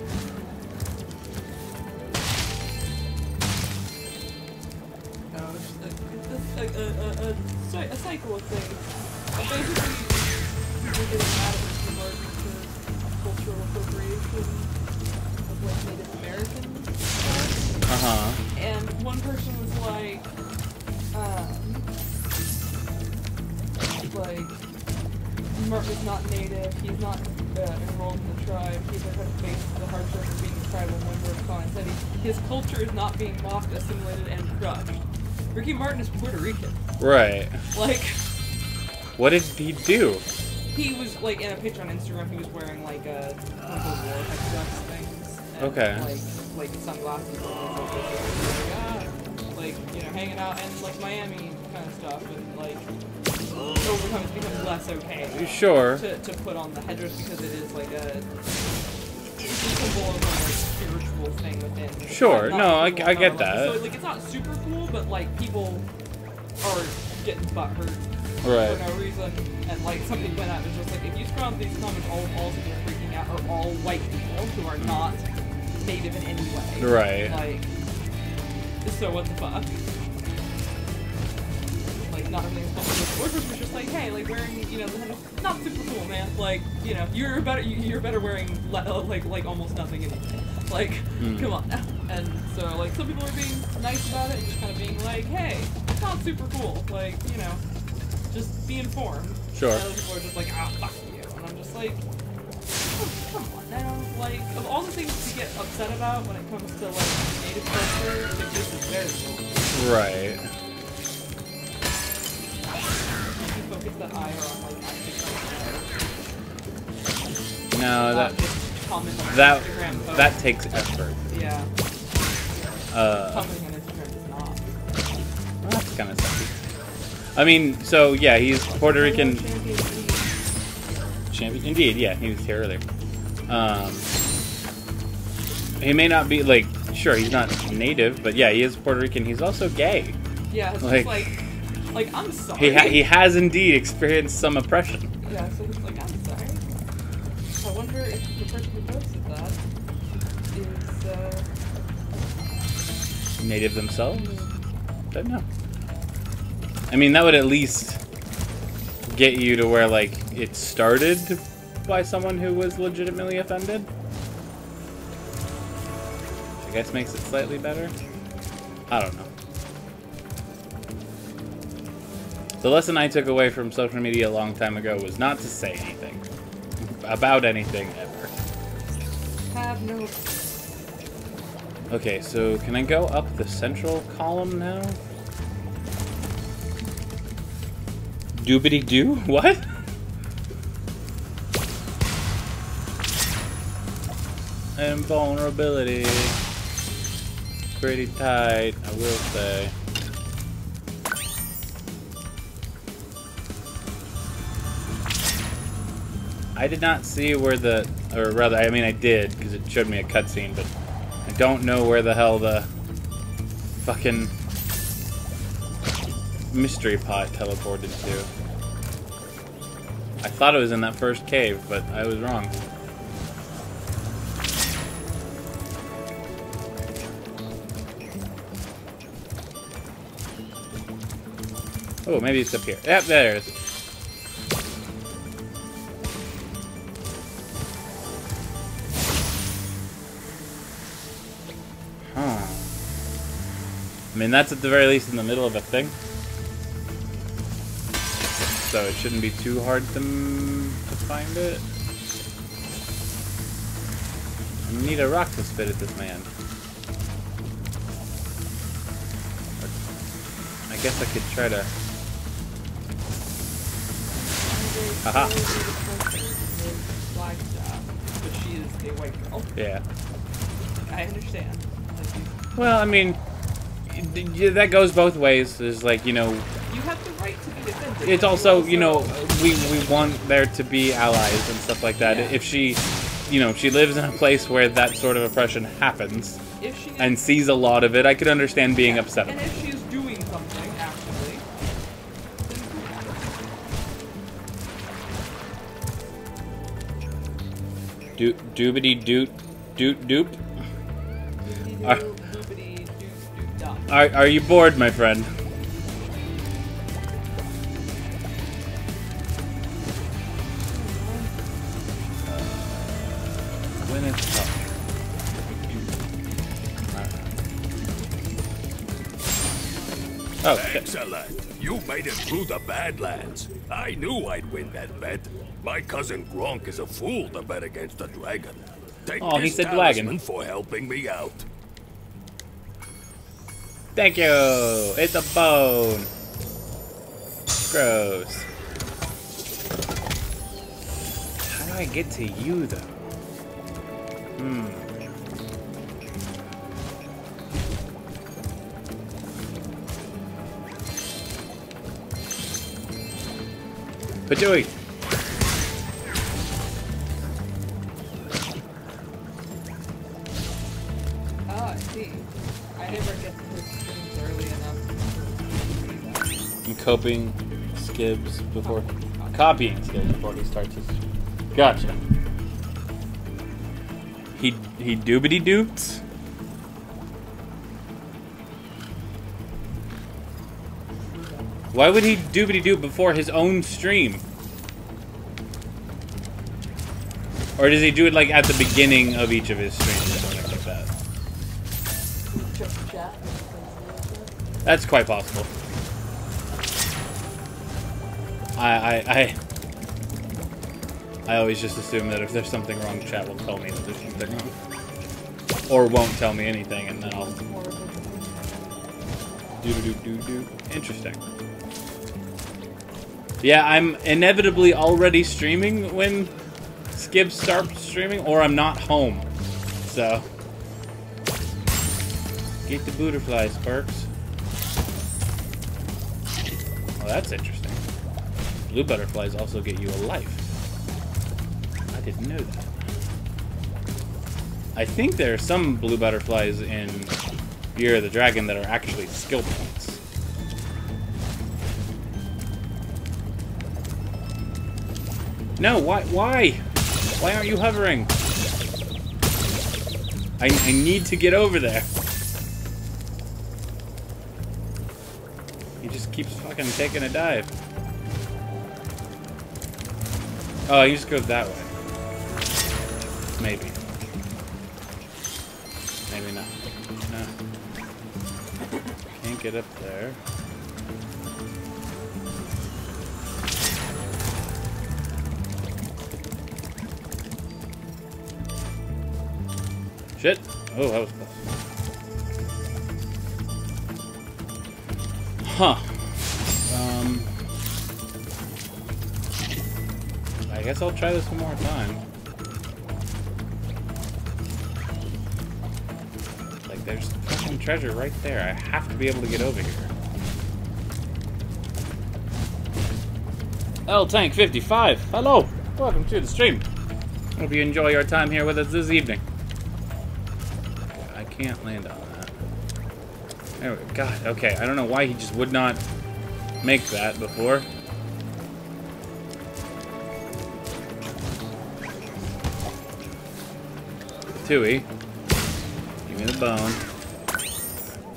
Speaker 9: A cycle of things. Basically, people getting mad at this regard to cultural appropriation of like Native American stuff. And one person was like Mark is not Native, he's not enrolled in the tribe, he's going to face the hardship of being a tribal member of Con. Said his culture is not being mocked, assimilated, and crushed. Ricky Martin is Puerto Rican.
Speaker 1: Right.
Speaker 9: Like,
Speaker 1: what did he do?
Speaker 9: He was like in a picture on Instagram. He was wearing like a war dress things. And,
Speaker 1: okay.
Speaker 9: Like sunglasses. Like you know, hanging out in like Miami kind of stuff, and like over time it's become less okay.
Speaker 1: Sure.
Speaker 9: To put on the headdress because it is like a symbol of a like, spiritual thing within.
Speaker 1: Sure. No, I get that.
Speaker 9: So like it's not super cool, but like people are getting butthurt.
Speaker 1: Right.
Speaker 9: For no reason, and like somebody went out and was just like, if you scroll these comments, all of them are freaking out are all white people who are not native in any way.
Speaker 1: Right.
Speaker 9: Like, so what the fuck? Like, not everything's possible. Or was just like, hey, like wearing, you know, not super cool, man. Like, you know, you're better wearing like almost nothing anyway. Like, come on now. And so like some people are being nice about it, and just kind of being like, hey, it's not super cool. Like, you know. Just be informed.
Speaker 1: Sure.
Speaker 9: And other people are just like, ah, fuck you. And I'm just like, oh, come on now. Like, of all the things to get upset about when it comes to, like, native culture, like, this is very cool.
Speaker 1: Right.
Speaker 9: You can focus that ire on, like, actually
Speaker 1: no, that takes effort.
Speaker 9: Yeah. Commenting on Instagram is not.
Speaker 1: Well, that's kind of sucky. I mean, so yeah, he's Puerto Rican. Champion, indeed, yeah, he was here earlier. He may not be like, sure, he's not native, but yeah, he is Puerto Rican. He's also gay.
Speaker 9: Yeah, it's just like I'm sorry.
Speaker 1: He has indeed experienced some oppression.
Speaker 9: Yeah, so it's like I'm sorry. I wonder if the person who posted that is
Speaker 1: native themselves. Don't know. I mean, that would at least get you to where, like, it started by someone who was legitimately offended. I guess makes it slightly better. I don't know. The lesson I took away from social media a long time ago was not to say anything about anything ever.
Speaker 9: have no.
Speaker 1: Okay, so can I go up the central column now? Doobity-doo? What? Invulnerability. Pretty tight, I will say. I did not see where the, or rather, I mean I did, because it showed me a cutscene, but I don't know where the hell the fucking mystery pot teleported to. I thought it was in that first cave, but I was wrong. Oh, maybe it's up here. Yep, there it is. Huh. I mean, that's at the very least in the middle of a thing. So it shouldn't be too hard to find it. I need a rock to spit at this man. I guess I could try to... Haha.
Speaker 9: But she is a white girl.
Speaker 1: Yeah.
Speaker 9: I understand.
Speaker 1: Well, I mean, that goes both ways. There's like, you know...
Speaker 9: You have the right to be defended.
Speaker 1: It's also, you know, we want there to be allies and stuff like that. Yeah. If she, you know, she lives in a place where that sort of oppression happens and sees a lot of it, I could understand being upset about it.
Speaker 9: And if she's doing something, actually.
Speaker 1: Doobity doot doot doop. Are you bored, my friend? When it's tough. Oh,
Speaker 7: excellent! You made it through the Badlands. I knew I'd win that bet. My cousin Gronk is a fool to bet against the dragon. Take
Speaker 1: oh, he
Speaker 7: this
Speaker 1: said
Speaker 7: talisman
Speaker 1: dragon
Speaker 7: for helping me out.
Speaker 1: Thank you. It's a bone. Gross. How do I get to you though? Patooey.
Speaker 9: Oh, I see. I never get to his streams early enough.
Speaker 1: I'm copying Scibs before... Copying Scibs before he starts his... Gotcha. He doobity-doots? Why would he doobity-doot before his own stream? Or does he do it like at the beginning of each of his streams or something like that? That's quite possible. I always just assume that if there's something wrong, chat will tell me that there's something wrong. Or won't tell me anything, and then I'll... Do-do-do-do-do. Interesting. Yeah, I'm inevitably already streaming when Scibs starts streaming, or I'm not home. So... Get the butterflies, Perks. Well, that's interesting. Blue butterflies also get you a life. I didn't know that. I think there are some blue butterflies in Year of the Dragon that are actually skill points. No, why? Why aren't you hovering? I need to get over there. He just keeps fucking taking a dive. Oh, he just goes that way. Maybe. Maybe not. No. Can't get up there. Shit. Oh, that was close. Huh. I guess I'll try this one more time. Like, there's fucking treasure right there. I have to be able to get over here. Tank 55. Hello. Welcome to the stream. Hope you enjoy your time here with us this evening. I can't land on that. There we go. God, okay. I don't know why he just would not make that before. Tui. Give me the bone.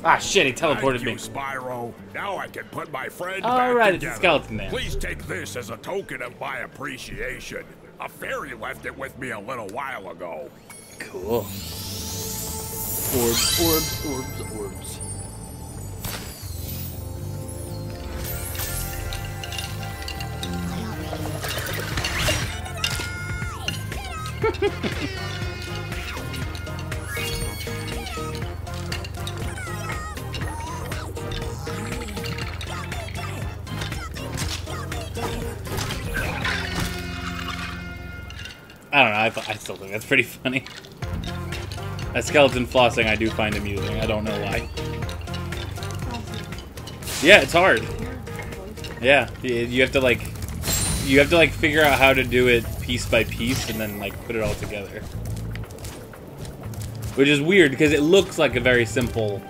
Speaker 1: Ah, shit, he teleported me.
Speaker 7: Spyro. Now I can put my friend
Speaker 1: All
Speaker 7: back
Speaker 1: right,
Speaker 7: together.
Speaker 1: it's a skeleton man.
Speaker 7: Please take this as a token of my appreciation. A fairy left it with me a little while ago.
Speaker 1: Cool. Orbs, orbs, orbs, orbs. I don't know, I still think that's pretty funny. That skeleton flossing I do find amusing. I don't know why. Yeah, it's hard. Yeah, you have to like figure out how to do it piece by piece and then like put it all together. Which is weird because it looks like a very simple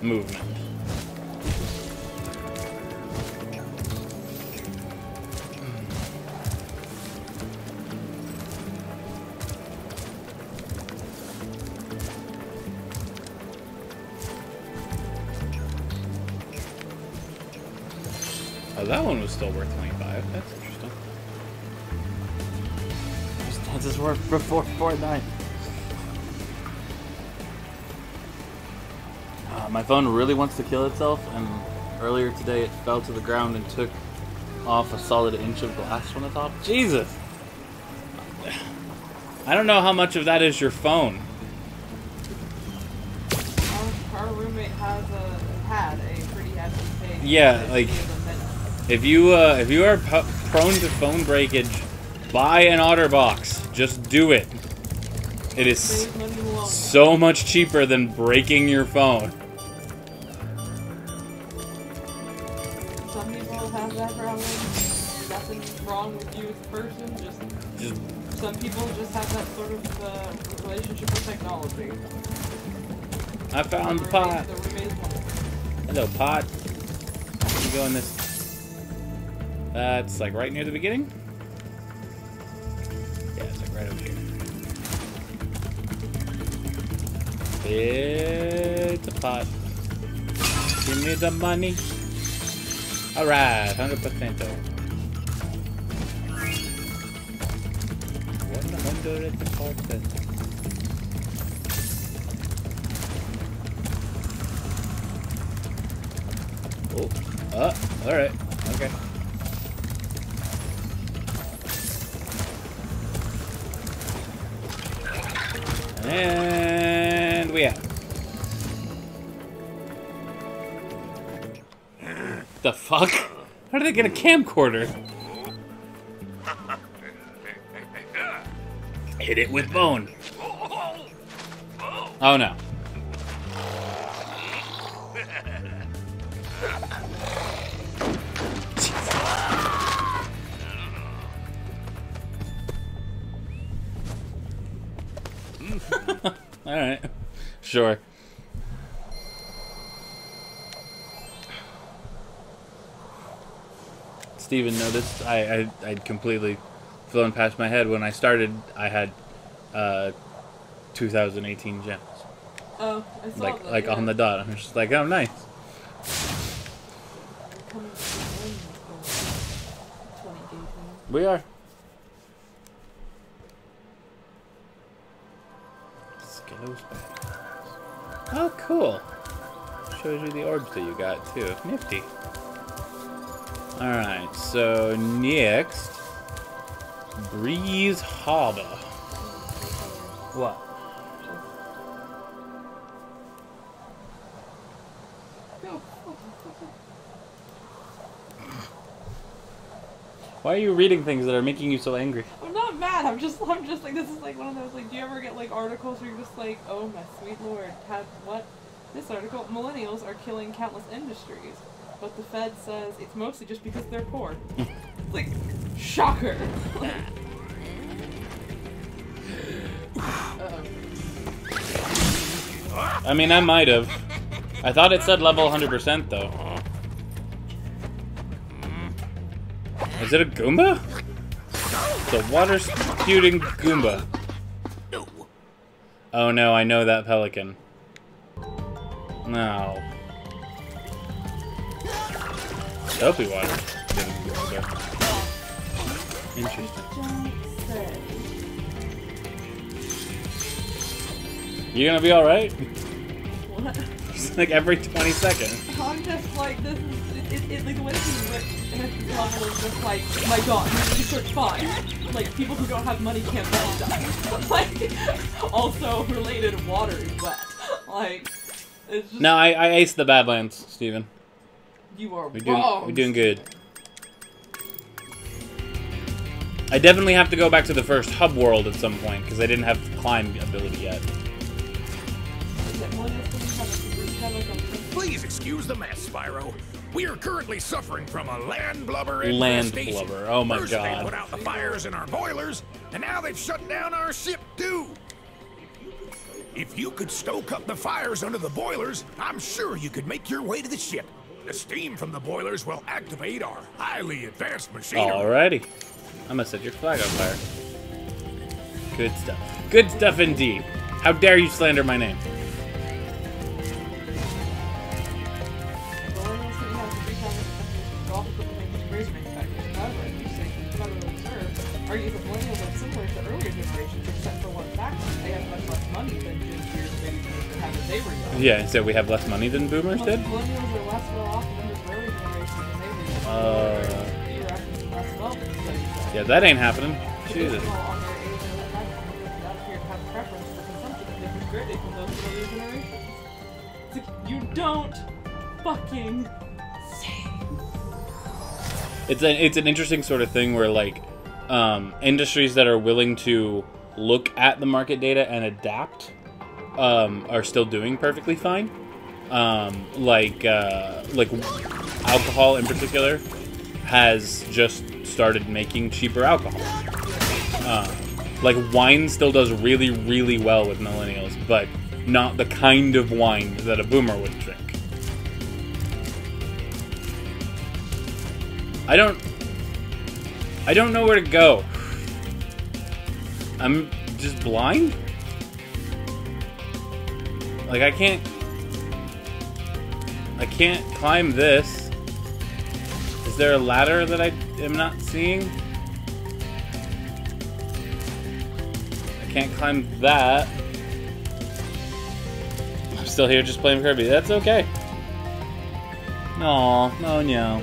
Speaker 1: movement. Oh, that one was still worth 25. That's interesting. Just dances worth before Fortnite. My phone really wants to kill itself, and earlier today it fell to the ground and took off a solid inch of glass from the top. Jesus! I don't know how much of that is your phone.
Speaker 9: Our roommate had a pretty hefty case.
Speaker 1: Yeah, like if you are prone to phone breakage, buy an OtterBox. Just do it. It is so much cheaper than breaking your phone.
Speaker 9: Some people have that problem. Nothing wrong with you as a person. Just some people just have that sort of relationship with technology.
Speaker 1: I found the pot. Hello, pot. You go in this. That's like right near the beginning. Yeah, it's like right over here. It's a pot. Give me the money. Alright, 100%. 100%. Oh, alright. Okay. And we out. The fuck? How did they get a camcorder? Hit it with bone. Oh no. Alright. Sure. Steven noticed I'd completely flown past my head. When I started, I had 2018 gems.
Speaker 9: Oh, I saw that,
Speaker 1: like
Speaker 9: yeah.
Speaker 1: on the dot. I'm just like, oh, nice. We are. Oh, cool. Shows you the orbs that you got, too. Nifty. Alright, so next... Breeze Harbor. What? Why are you reading things that are making you so angry?
Speaker 9: I'm not mad. I'm just like, this is like one of those, like, do you ever get like articles where you're just like, oh my sweet lord, what? This article, millennials are killing countless industries, but the Fed says it's mostly just because they're poor. Like, shocker.
Speaker 1: I mean, I might have. I thought it said level 100% though. Is it a Goomba? It's a water-spewing Goomba. Oh no, I know that pelican. No. Soapy water. Interesting. You gonna be alright?
Speaker 9: What?
Speaker 1: Just like every 20 seconds.
Speaker 9: I'm just like, this is, like, the way this is written at this level is just like, my god, research fine. Like, people who don't have money can't buy stuff. Like, also related, water is wet. Like, it's just...
Speaker 1: No, I aced the Badlands, Steven.
Speaker 9: You are
Speaker 1: wrong. We're doing good. I definitely have to go back to the first hub world at some point, because I didn't have climb ability yet.
Speaker 6: Please excuse the mess, Spyro. We are currently suffering from a land blubber
Speaker 1: Land
Speaker 6: infestation.
Speaker 1: blubber, oh my
Speaker 6: First
Speaker 1: god.
Speaker 6: they put out the fires in our boilers, and now they've shut down our ship too. If you could stoke up the fires under the boilers, I'm sure you could make your way to the ship. The steam from the boilers will activate our highly advanced machinery.
Speaker 1: Alrighty. I'm gonna set your flag on fire. Good stuff. Good stuff indeed. How dare you slander my name?
Speaker 9: Argues that millennials are similar to earlier generations, except for one factor: they have much less money than Gen Zers and baby boomers had when they were young.
Speaker 1: Yeah, so we have less money than boomers did?
Speaker 9: Millennials are less well off than the earlier generations when they were young. You're actually less well than studies.
Speaker 1: Yeah, that ain't happening. Jesus.
Speaker 9: On their age and their lifetime, that appear to have preference for consumption that they converted from those earlier generations. It's like, you don't fucking say.
Speaker 1: It's an interesting sort of thing where, like, industries that are willing to look at the market data and adapt are still doing perfectly fine. Like alcohol in particular has just started making cheaper alcohol. Like wine still does really, really well with millennials, but not the kind of wine that a boomer would drink. I don't know where to go. I'm just blind? Like, I can't climb this. Is there a ladder that I am not seeing? I can't climb that. I'm still here just playing Kirby. That's okay. Aw, no.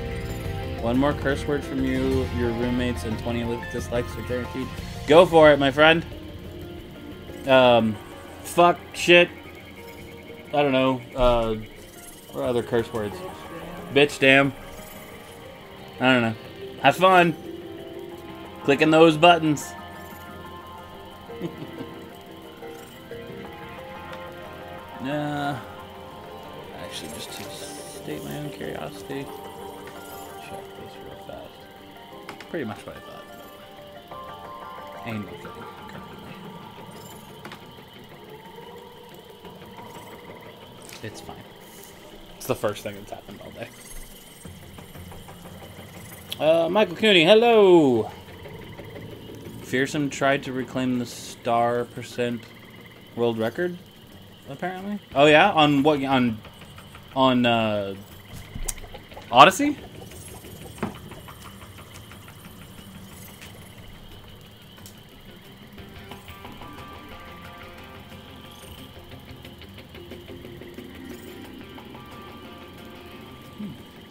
Speaker 1: One more curse word from you, your roommates, and 20 dislikes are guaranteed. Go for it, my friend. Fuck, shit. I don't know. What are other curse words? Bitch, damn. I don't know. Have fun. Clicking those buttons. Actually, just to state my own curiosity. Check this real fast. Pretty much what I thought. Ain't no thing currently. It's fine. It's the first thing that's happened all day. Michael Cooney, hello! Fearsome tried to reclaim the star percent world record, apparently. Oh yeah? On what? On Odyssey?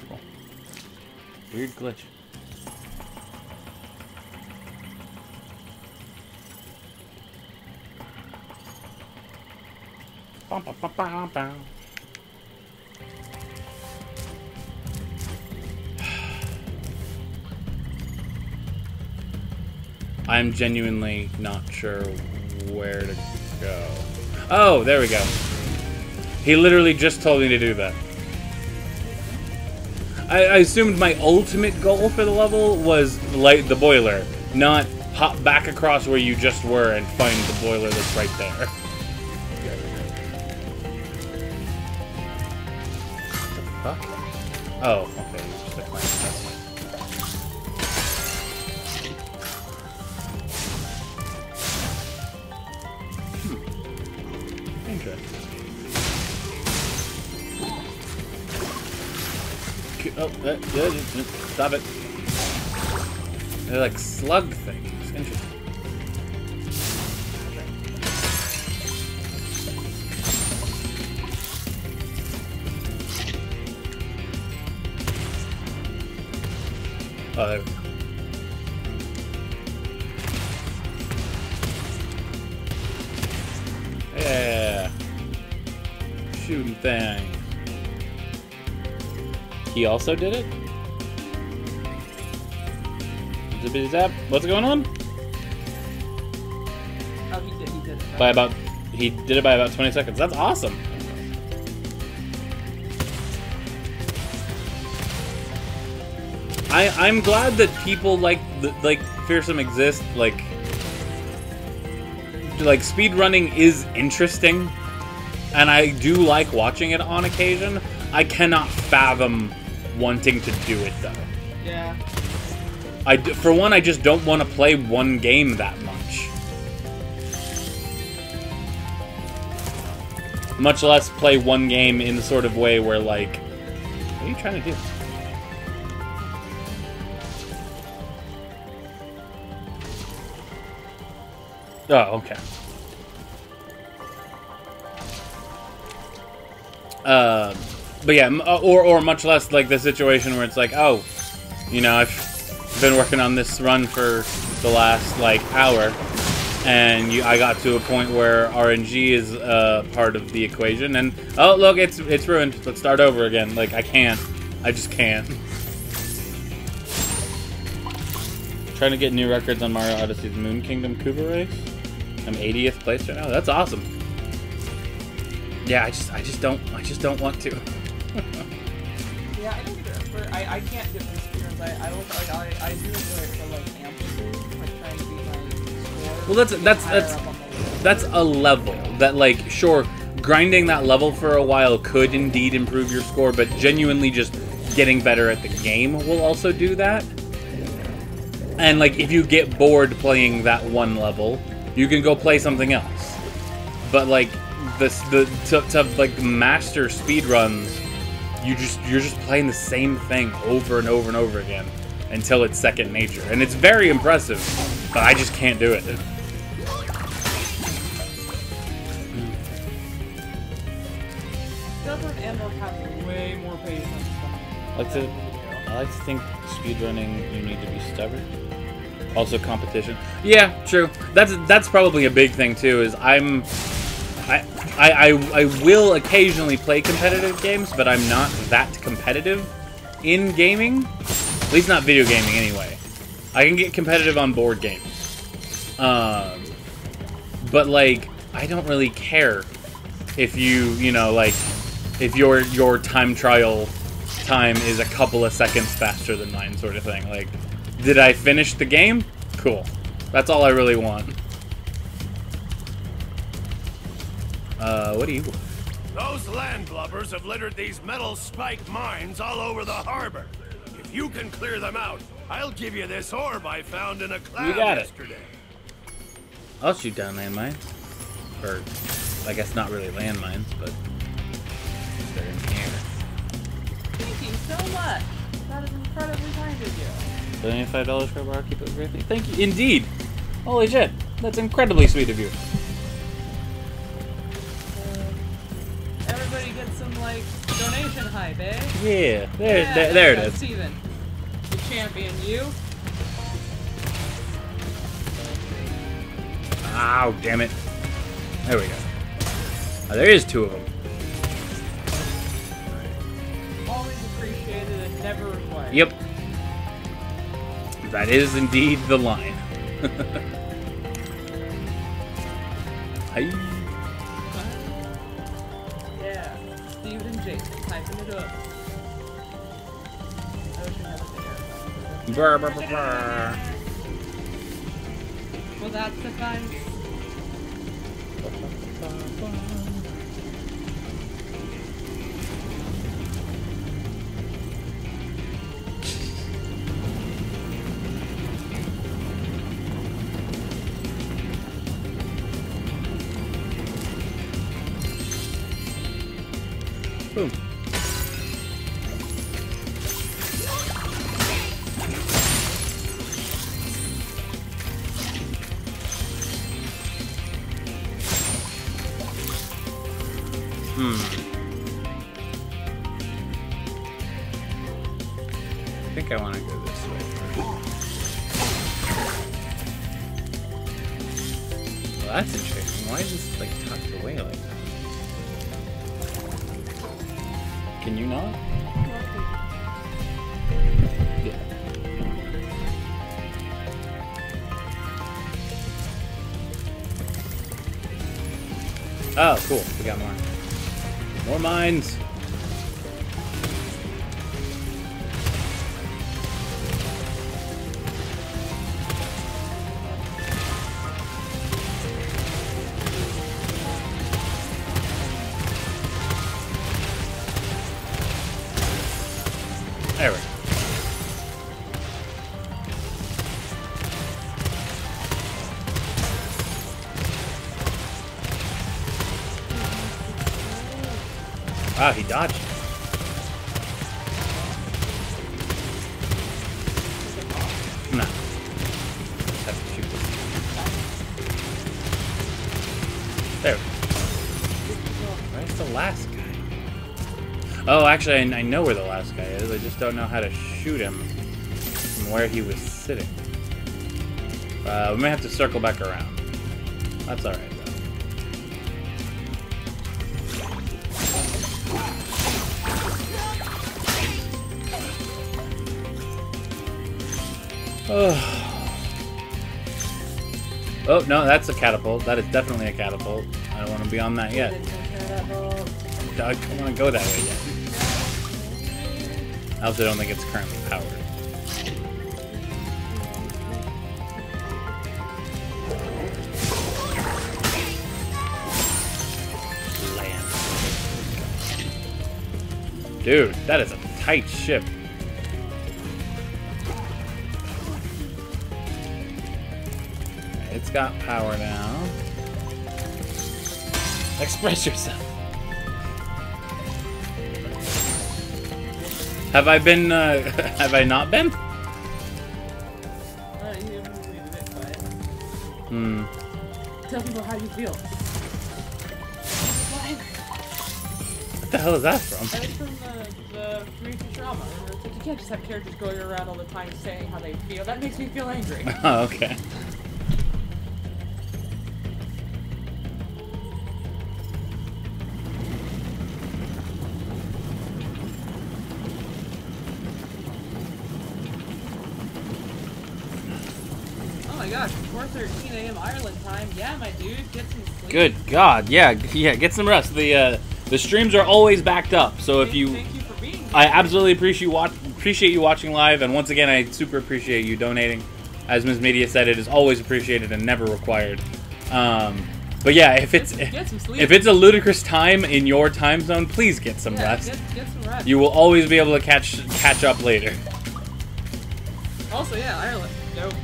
Speaker 1: Cool. Weird glitch. Bum, bum, bum, bum, bum. I'm genuinely not sure where to go. Oh, there we go. He literally just told me to do that. I assumed my ultimate goal for the level was light the boiler, not hop back across where you just were and find the boiler that's right there. What the fuck? Oh, okay, just a clan. That's fine. Interesting. Oh, stop it. They're like slug things. Interesting. Oh, there we go. Yeah. Shooting thing. He also did it? Zippity zap. What's going on?
Speaker 9: Oh, he did it.
Speaker 1: He did it by about 20 seconds. That's awesome. I'm glad that people like Fearsome exist. Like speedrunning is interesting, and I do like watching it on occasion. I cannot fathom wanting to do it though.
Speaker 9: Yeah.
Speaker 1: For one, I just don't want to play one game that much. Much less play one game in the sort of way where, like, what are you trying to do? Oh, okay. But yeah, or much less like the situation where it's like, oh, you know, I've been working on this run for the last, like, hour, and I got to a point where RNG is part of the equation, and, oh, look, it's ruined. Let's start over again. Like, I can't. I just can't. Trying to get new records on Mario Odyssey's Moon Kingdom Koopa race. I'm 80th place right now. That's awesome. Yeah, I just don't want to.
Speaker 9: Yeah, I don't either. I can't get this experience. I do enjoy it for like amplitude, like trying to beat my score.
Speaker 1: Well, that's a level that, like, sure, grinding that level for a while could indeed improve your score, but genuinely just getting better at the game will also do that. And, like, if you get bored playing that one level, you can go play something else. But, like, to master speedruns, you're just playing the same thing over and over and over again until it's second nature. And it's very impressive, but I just can't do it.
Speaker 9: Stubborn and they'll have way more patience.
Speaker 1: I like to think speedrunning, you need to be stubborn. Also competition. Yeah, true. That's probably a big thing too, is I will occasionally play competitive games, but I'm not that competitive in gaming. At least not video gaming anyway. I can get competitive on board games. But, like, I don't really care if you know, like, if your time trial time is a couple of seconds faster than mine, sort of thing. Like, did I finish the game? Cool. That's all I really want. What do you want?
Speaker 6: Those landlubbers have littered these metal spike mines all over the harbor. If you can clear them out, I'll give you this orb I found in a cloud yesterday.
Speaker 1: I'll shoot down landmines. Or, I guess not really landmines, but they're in the air.
Speaker 9: Thank you so much. That is incredibly kind of you.
Speaker 1: $75 for a barkeep was great. Thank you. Indeed. Holy shit. That's incredibly sweet of you.
Speaker 9: Everybody gets some, like, donation hype, eh?
Speaker 1: Yeah. There it is.
Speaker 9: Steven, the champion, you.
Speaker 1: Ow, damn it. There we go. Oh, there is two of them.
Speaker 9: Always appreciated and never required.
Speaker 1: Yep. That is indeed the line. Hey.
Speaker 9: Yeah. Steve and Jason typing it up. I wish I had a video.
Speaker 1: Brr, brr, brr, brr.
Speaker 9: Well, that's the fun.
Speaker 1: Boom. I think I want to go this way first. Well, that's interesting. Why is this like tucked away like that? Can you not? Yeah. Oh, cool. We got more. More mines. There we go. Wow, he dodged. No. Just have to shoot this. There. Where's the last guy? Oh, actually, I know where the last guy is. I just don't know how to shoot him from where he was sitting. We may have to circle back around. That's alright, though. Oh, no, that's a catapult. That is definitely a catapult. I don't want to be on that yet. I don't want to go that way yet. I also don't think it's currently powered. Land. Dude, that is a tight ship. It's got power now. Express yourself. Have I been, have I not been?
Speaker 9: Tell people how you feel.
Speaker 1: What the hell is that from?
Speaker 9: That's from the Free Futurama. It's like, you can't just have characters going around all the time saying how they feel. That makes me feel angry.
Speaker 1: Oh, okay.
Speaker 9: Oh my gosh, 4:13 a.m. Ireland time. Yeah, my dude, get some sleep.
Speaker 1: Good God, yeah, get some rest. The streams are always backed up, so if you,
Speaker 9: Thank you for being here.
Speaker 1: I absolutely appreciate you watching live, and once again, I super appreciate you donating. As Ms. Media said, it is always appreciated and never required. But yeah, if it's a ludicrous time in your time zone, please get some rest.
Speaker 9: Get some rest.
Speaker 1: You will always be able to catch up later.
Speaker 9: Also, yeah, Ireland. Nope.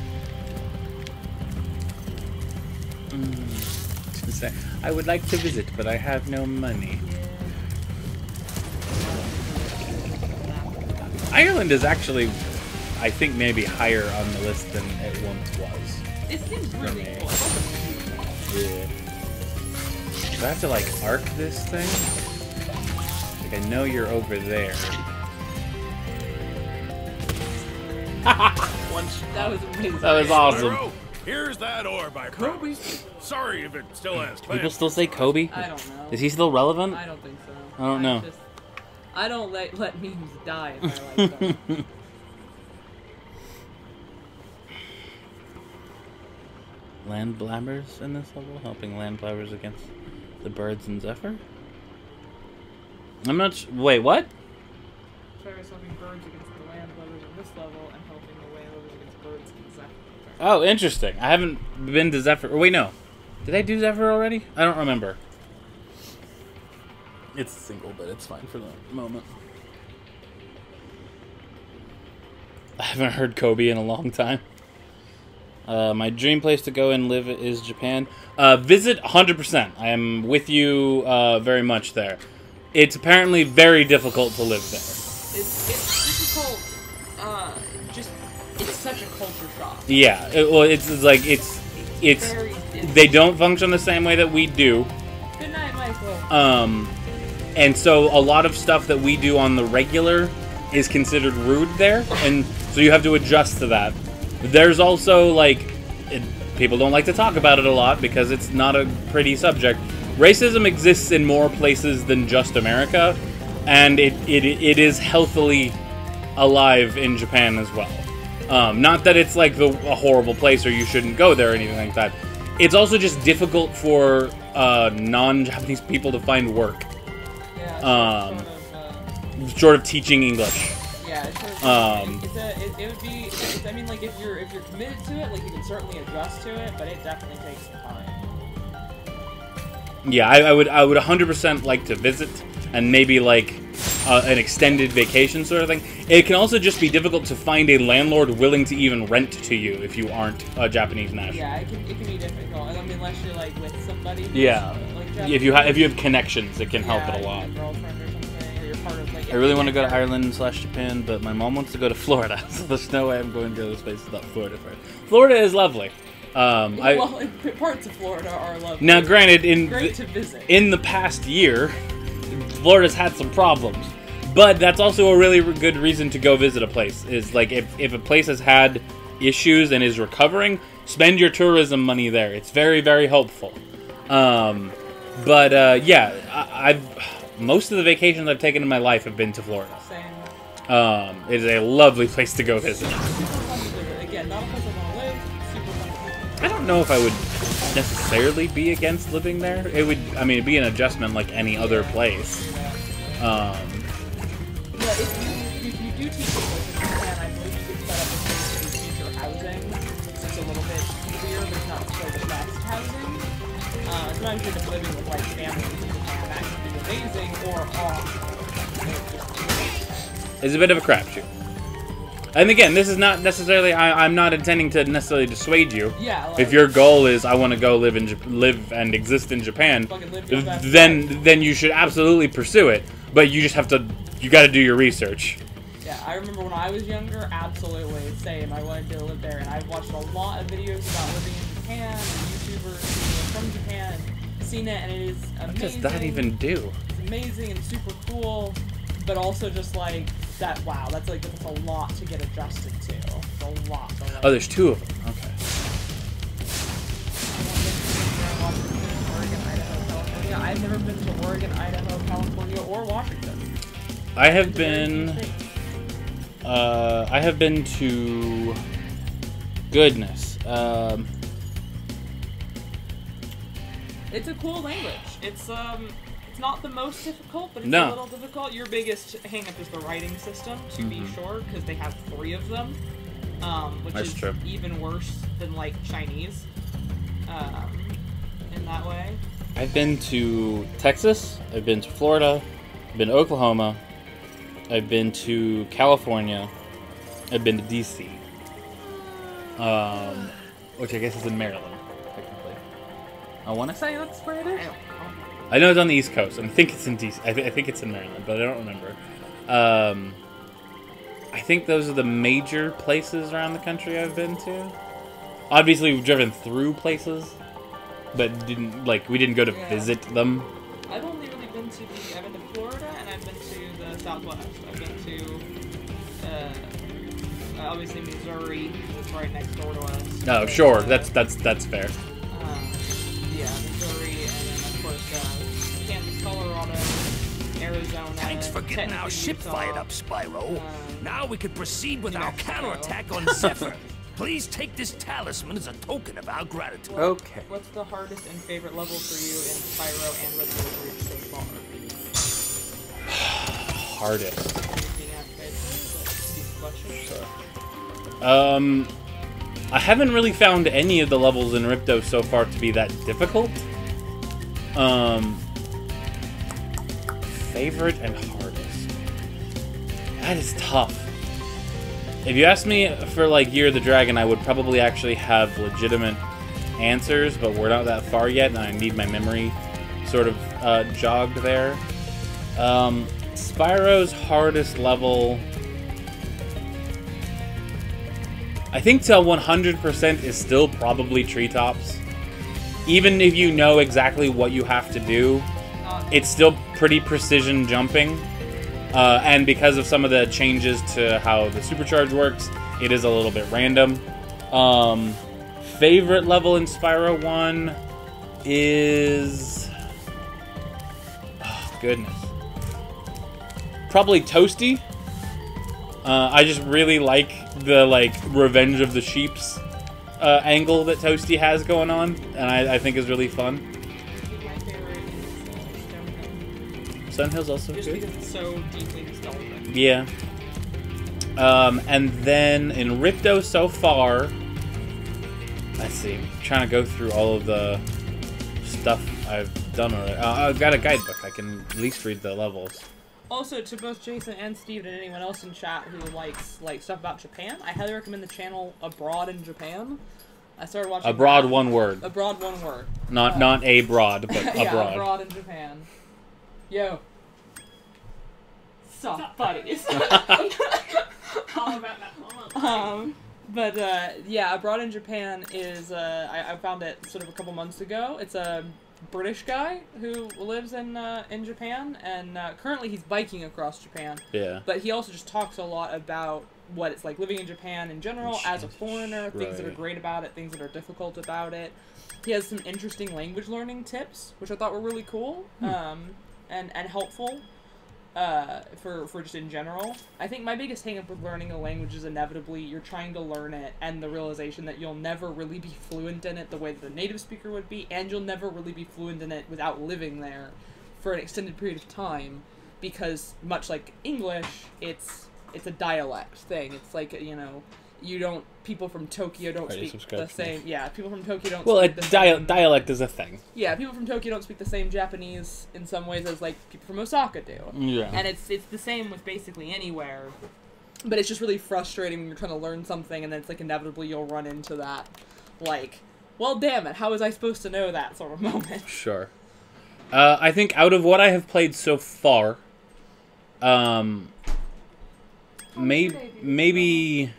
Speaker 1: I would like to visit, but I have no money. Ireland is actually, I think, maybe higher on the list than it once was.
Speaker 9: It seems really cool.
Speaker 1: Yeah. Do I have to, like, arc this thing? Like, I know you're over there.
Speaker 9: That was amazing.
Speaker 1: That was awesome.
Speaker 6: Spyro, here's that orb I
Speaker 9: Kobe.
Speaker 6: Sorry if it still has
Speaker 1: People
Speaker 6: clams.
Speaker 1: still say Kobe?
Speaker 9: I don't know.
Speaker 1: Is he still relevant?
Speaker 9: I don't think so.
Speaker 1: I don't know.
Speaker 9: I don't let memes die if I like them.
Speaker 1: land blabbers in this level, helping land blabbers against the birds in Zephyr. I'm not. Wait, what?
Speaker 9: Spyro's helping birds against the land blabbers in this level, and helping the land blabbers against birds in Zephyr.
Speaker 1: Oh, interesting. I haven't been to Zephyr. Oh, wait, no. Did I do Zephyr already? I don't remember. It's single, but it's fine for the moment. I haven't heard Kobe in a long time. My dream place to go and live is Japan. Visit 100%. I am with you very much there. It's apparently very difficult to live there.
Speaker 9: It's difficult. It's such a culture shock.
Speaker 1: Yeah. They don't function the same way that we do.
Speaker 9: Good night, Michael.
Speaker 1: And so a lot of stuff that we do on the regular is considered rude there, and so you have to adjust to that. There's also, people don't like to talk about it a lot because it's not a pretty subject. Racism exists in more places than just America, and it is healthily alive in Japan as well. Not that it's like a horrible place or you shouldn't go there or anything like that. It's also just difficult for non-Japanese people to find work.
Speaker 9: Yeah,
Speaker 1: short of teaching English.
Speaker 9: Yeah, it would be. I mean, if you're committed to it, you can certainly adjust to it, but it definitely takes some time.
Speaker 1: Yeah, I would 100% like to visit, and maybe an extended vacation sort of thing. It can also just be difficult to find a landlord willing to even rent to you if you aren't a Japanese national.
Speaker 9: Yeah, it can be difficult. I mean, unless you're with somebody.
Speaker 1: Yeah, if you have connections, it can help it a lot. I really want to go to Ireland/Japan, but my mom wants to go to Florida, so there's no way I'm going to go to this place without Florida first. Florida is lovely.
Speaker 9: Parts of Florida are lovely.
Speaker 1: Now, granted,
Speaker 9: great to visit.
Speaker 1: In the past year, Florida's had some problems, but that's also a really good reason to go visit a place. Is if a place has had issues and is recovering, spend your tourism money there. It's very, very helpful. Most of the vacations I've taken in my life have been to Florida.
Speaker 9: Same.
Speaker 1: It is a lovely place to go visit.
Speaker 9: Again, not a place I want to live. Super fun.
Speaker 1: I don't know if I would necessarily be against living there. It'd be an adjustment like any other place.
Speaker 9: Yeah, if you do teach English in Japan, I believe you could set up a place to teacher housing. It's a little bit easier, but it's not still the best housing. Sometimes you're just living with families in Japan. That can be amazing or awful.
Speaker 1: It's a bit of a crapshoot. And again, this is not necessarily. I'm not intending to necessarily dissuade you.
Speaker 9: Yeah.
Speaker 1: If your goal is I want to go live and exist in Japan, then you should absolutely pursue it. But you just have to. You got to do your research.
Speaker 9: Yeah, I remember when I was younger. Absolutely, same. I wanted to live there, and I've watched a lot of videos about living in Japan, and YouTubers who are from Japan, and seen it, and it is amazing.
Speaker 1: What does that even do?
Speaker 9: It's amazing and super cool, but also just that. Wow, that's a lot to get adjusted to. It's a lot.
Speaker 1: Oh, there's two of them. Okay.
Speaker 9: I've never been to Oregon, Idaho, California, or Washington.
Speaker 1: I have been to. Goodness.
Speaker 9: It's a cool language. It's not the most difficult, but it's a little difficult. Your biggest hang-up is the writing system, to be sure, because they have 3 of them, which
Speaker 1: That's
Speaker 9: is
Speaker 1: true.
Speaker 9: even worse than Chinese. In that way.
Speaker 1: I've been to Texas. I've been to Florida. I've been to Oklahoma. I've been to California. I've been to D.C. Which I guess is in Maryland, technically. I want to say that's where it is. I know it's on the East Coast, and I think it's in D.C. I think it's in Maryland, but I don't remember. I think those are the major places around the country I've been to. Obviously, we've driven through places, but we didn't go to visit them.
Speaker 9: I've only really been to I've been to Florida, and I've been to the Southwest. I've been to obviously Missouri, is right next door to us.
Speaker 1: Oh, sure, that's fair.
Speaker 9: Yeah, Missouri, and then of course Kansas, Colorado, Arizona.
Speaker 6: Thanks for getting our ship fired up, Spyro. Now we can proceed with our counterattack on Zephyr. Please take this talisman as a token of our gratitude.
Speaker 1: Okay.
Speaker 9: What's the hardest and favorite level for you in Spyro and Resident Evil so far?
Speaker 1: Hardest.
Speaker 9: Sure.
Speaker 1: I haven't really found any of the levels in Ripto so far to be that difficult. Favorite and hardest. That is tough. If you asked me for, like, Year of the Dragon, I would probably actually have legitimate answers, but we're not that far yet, and I need my memory sort of jogged there. Spyro's hardest level, I think to 100% is still probably Treetops. Even if you know exactly what you have to do, it's still pretty precision jumping. And because of some of the changes to how the supercharge works, it is a little bit random. Favorite level in Spyro 1 is... oh, goodness. Probably Toasty. I just really like the, like, Revenge of the Sheeps angle that Toasty has going on, and I think is really fun. Sunhill's also
Speaker 9: just
Speaker 1: good.
Speaker 9: Because it's so deeply nostalgic.
Speaker 1: Yeah. And then in Ripto so far, let's see. I'm trying to go through all of the stuff I've done already. I've got a guidebook. I can at least read the levels.
Speaker 9: Also, to both Jason and Steve and anyone else in chat who likes stuff about Japan, I highly recommend the channel Abroad in Japan. I started watching
Speaker 1: Abroad, one word.
Speaker 9: Abroad, one word.
Speaker 1: Not a broad, but
Speaker 9: yeah,
Speaker 1: abroad.
Speaker 9: Abroad in Japan. Yo. Soft buddies. But yeah, Abroad in Japan is, I found it sort of a couple months ago. It's a British guy who lives in Japan, and currently he's biking across Japan.
Speaker 1: Yeah.
Speaker 9: But he also just talks a lot about what it's like living in Japan in general as a foreigner, things that are great about it, things that are difficult about it. He has some interesting language learning tips, which I thought were really cool and helpful for just in general. I think my biggest hang-up with learning a language is inevitably you're trying to learn it and the realization that you'll never really be fluent in it the way that a native speaker would be, and you'll never really be fluent in it without living there for an extended period of time, because much like English, it's a dialect thing. It's like, you know, people from Tokyo don't speak the same. Yeah, people from Tokyo don't speak the same.
Speaker 1: Dialect is a thing.
Speaker 9: Yeah, people from Tokyo don't speak the same Japanese in some ways as, like, people from Osaka do.
Speaker 1: Yeah.
Speaker 9: And it's the same with basically anywhere. But it's just really frustrating when you're trying to learn something and then it's, like, inevitably you'll run into that, like, well, damn it, how was I supposed to know that sort of moment?
Speaker 1: Sure. I think out of what I have played so far, maybe...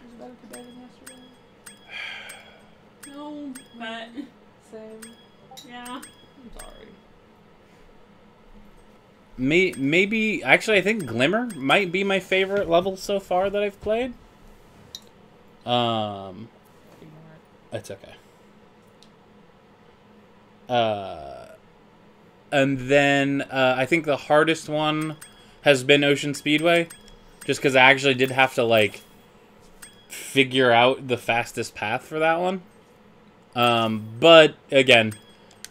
Speaker 9: No, but... Same. Yeah. I'm sorry.
Speaker 1: Maybe... Actually, I think Glimmer might be my favorite level so far that I've played. It's okay. And then I think the hardest one has been Ocean Speedway. Just because I actually did have to, like, figure out the fastest path for that one. But, again,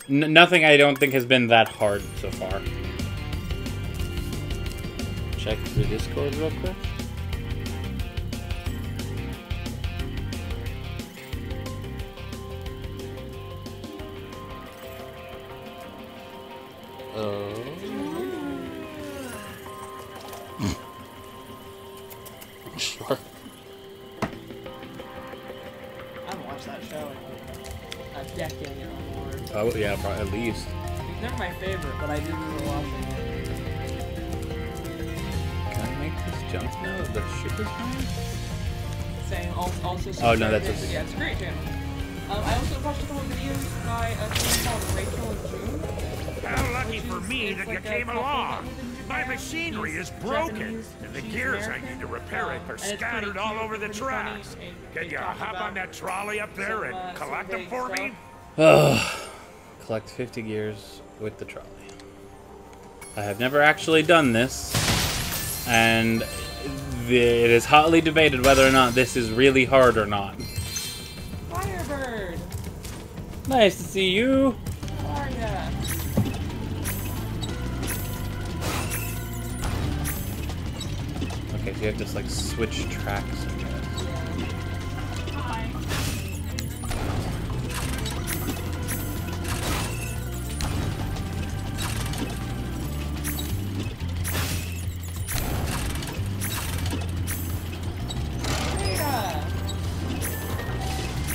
Speaker 1: nothing I don't think has been that hard so far. Check the Discord real quick. Sure.
Speaker 9: I haven't watched that show in a decade or more.
Speaker 1: Oh, yeah, probably at least.
Speaker 9: It's never my favorite, but I do remember watching it.
Speaker 1: Can I make this jump now? The ship is coming?
Speaker 9: Saying also
Speaker 1: Oh, no, that's just...
Speaker 9: Yeah, it's a great channel. I also watched a couple videos by a channel called Rachel and June.
Speaker 7: How lucky for me that you came along. My machinery is broken, and the gears I need to repair it are scattered all over the tracks. Can you hop on that trolley up there and collect them for me?
Speaker 1: Collect 50 gears with the trolley. I have never actually done this, and it is hotly debated whether or not this is really hard or not. Nice to see you.
Speaker 9: How are ya?
Speaker 1: Okay, so you have to like switch tracks, I guess.
Speaker 9: Hi.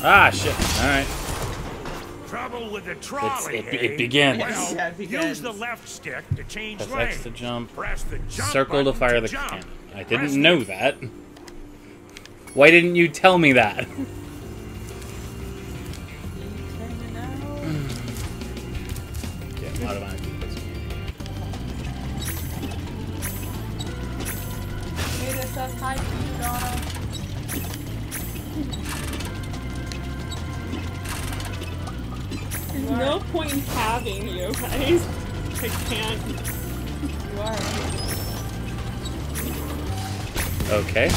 Speaker 1: Ah, shit. Alright.
Speaker 7: Trouble with the trolley,
Speaker 1: It begins.
Speaker 7: Well,
Speaker 9: Yeah, it begins.
Speaker 7: use the left stick to change
Speaker 1: Press
Speaker 7: lanes.
Speaker 1: X to jump.
Speaker 7: Press the jump
Speaker 1: Circle to
Speaker 7: button
Speaker 1: fire the
Speaker 7: jump.
Speaker 1: cannon. I
Speaker 7: Press
Speaker 1: didn't
Speaker 7: the-
Speaker 1: know that. Why didn't you tell me that? Yeah, automatically.
Speaker 9: Beta says hi to you, Donna.
Speaker 10: There's no point in having you guys. I can't.
Speaker 9: You are.
Speaker 1: Okay.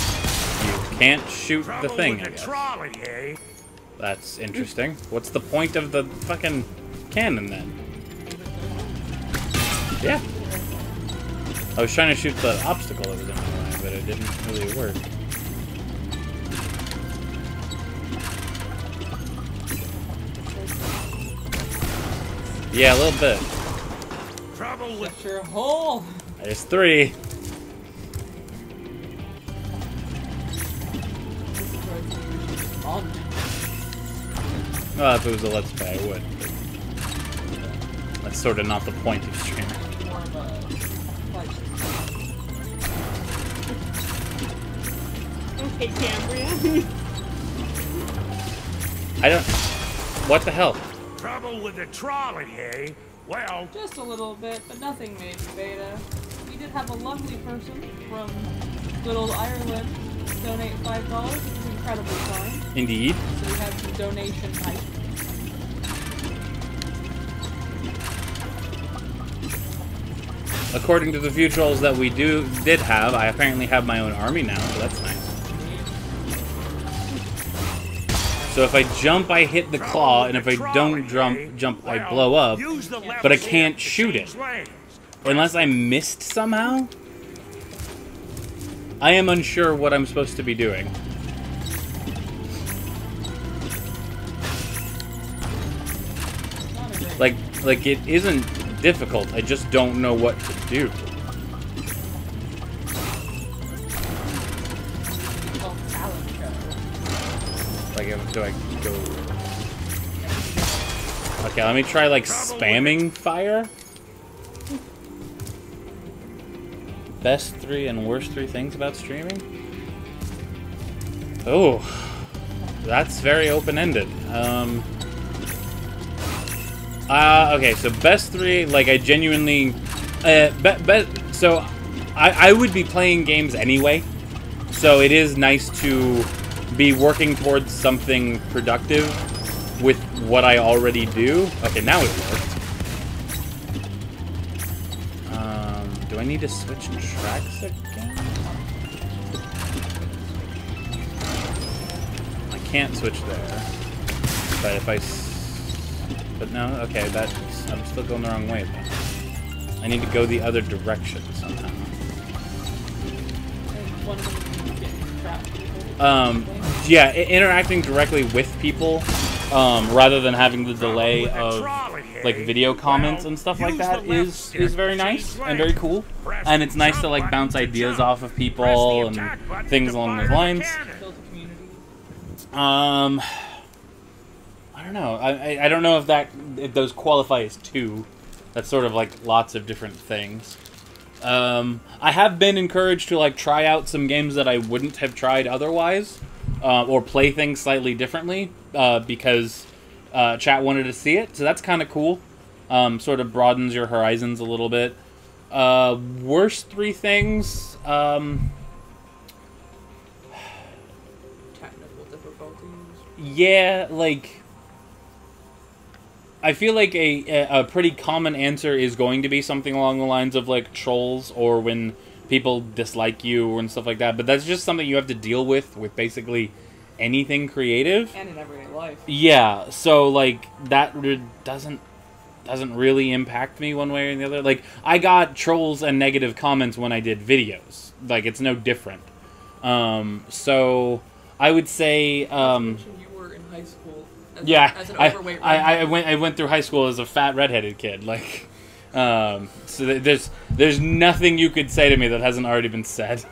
Speaker 1: You can't shoot the
Speaker 7: Trouble
Speaker 1: thing,
Speaker 7: with
Speaker 1: I
Speaker 7: the
Speaker 1: guess.
Speaker 7: trolley, eh?
Speaker 1: That's interesting. What's the point of the fucking cannon then? Yeah. I was trying to shoot the obstacle that was in my way, but it didn't really work. Yeah, a little bit.
Speaker 7: Trouble with
Speaker 9: Shut your hole.
Speaker 1: There's 3. Well, if it was a Let's Play, I would. But that's sort of not the point of streaming.
Speaker 9: More of a
Speaker 10: Okay, Cambria.
Speaker 1: I don't... What the hell?
Speaker 7: trouble with the trolley, eh? Well,
Speaker 9: just a little bit, but nothing major, Beta. We did have a lovely person from good old Ireland donate $5, which is incredibly kind.
Speaker 1: Indeed.
Speaker 9: So we have some donation type.
Speaker 1: According to the few trolls that we did have, I apparently have my own army now, so that's nice. So if I jump, I hit the claw, and if I don't jump, I blow up. But I can't shoot it. Unless I missed somehow? I am unsure what I'm supposed to be doing. Like it isn't difficult, I just don't know what to do. Like, do I go... Okay, let me try, like, spamming fire. Best 3 and worst 3 things about streaming? Oh, that's very open-ended. Okay, so best 3, like, I genuinely... so, I would be playing games anyway, so it is nice to be working towards something productive with what I already do. Okay, now it worked. Do I need to switch tracks again? I can't switch there. But if I... But no, okay, I'm still going the wrong way then. I need to go the other direction somehow. Yeah, interacting directly with people, rather than having the delay of like video comments and stuff like that is very nice and very cool. And it's nice to like bounce ideas off of people and things along those lines. I don't know. I don't know if those qualify as 2. That's sort of like lots of different things. I have been encouraged to like try out some games that I wouldn't have tried otherwise, or play things slightly differently, because chat wanted to see it, so that's kind of cool. Sort of broadens your horizons a little bit. Worst 3 things,
Speaker 9: technical difficulties.
Speaker 1: Yeah, like... I feel like a pretty common answer is going to be something along the lines of, like, trolls or when people dislike you and stuff like that. But that's just something you have to deal with basically anything creative.
Speaker 9: And in everyday life.
Speaker 1: Yeah, so like that doesn't really impact me one way or the other. Like I got trolls and negative comments when I did videos. Like it's no different. So I would say
Speaker 9: you were in high school as
Speaker 1: yeah,
Speaker 9: as an overweight
Speaker 1: I went through high school as a fat redheaded kid. Like so there's nothing you could say to me that hasn't already been said.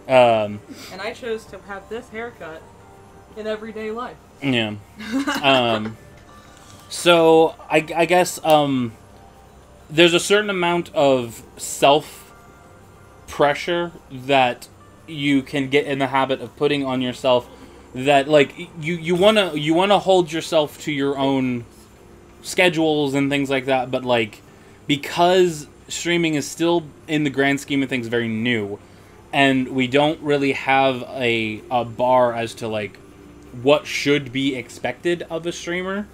Speaker 9: And I chose to have this haircut in everyday life.
Speaker 1: Yeah. So I guess there's a certain amount of self-pressure that you can get in the habit of putting on yourself that like you wanna hold yourself to your own schedules and things like that, but like because streaming is still in the grand scheme of things very new, and we don't really have a bar as to like what should be expected of a streamer.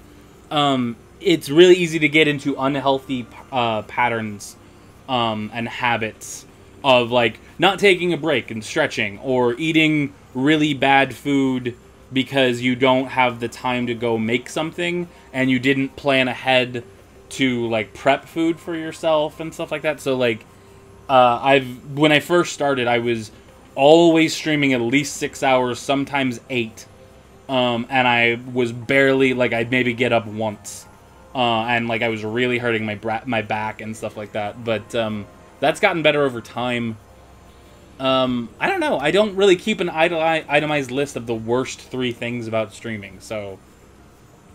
Speaker 1: It's really easy to get into unhealthy patterns and habits of like not taking a break and stretching or eating really bad food because you don't have the time to go make something and you didn't plan ahead to like prep food for yourself and stuff like that. So like when I first started, I was always streaming at least 6 hours, sometimes 8. And I was barely, like, I'd maybe get up once. And, like, I was really hurting my back and stuff like that. But, that's gotten better over time. I don't know. I don't really keep an itemized list of the worst 3 things about streaming. So,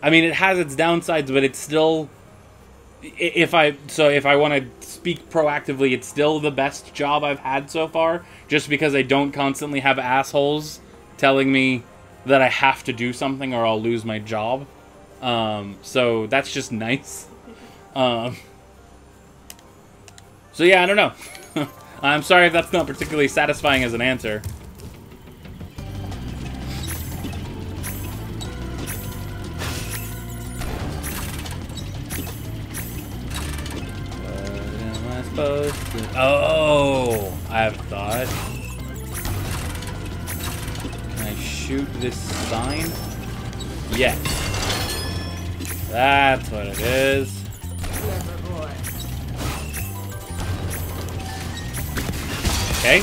Speaker 1: I mean, it has its downsides, but it's still... If I want to speak proactively, it's still the best job I've had so far. Just because I don't constantly have assholes telling me that I have to do something or I'll lose my job. So that's just nice. So yeah, I don't know. I'm sorry if that's not particularly satisfying as an answer. What am I supposed to... Oh, I have a thought. Shoot this sign? Yes. That's what it is.
Speaker 9: Clever boy.
Speaker 1: Okay.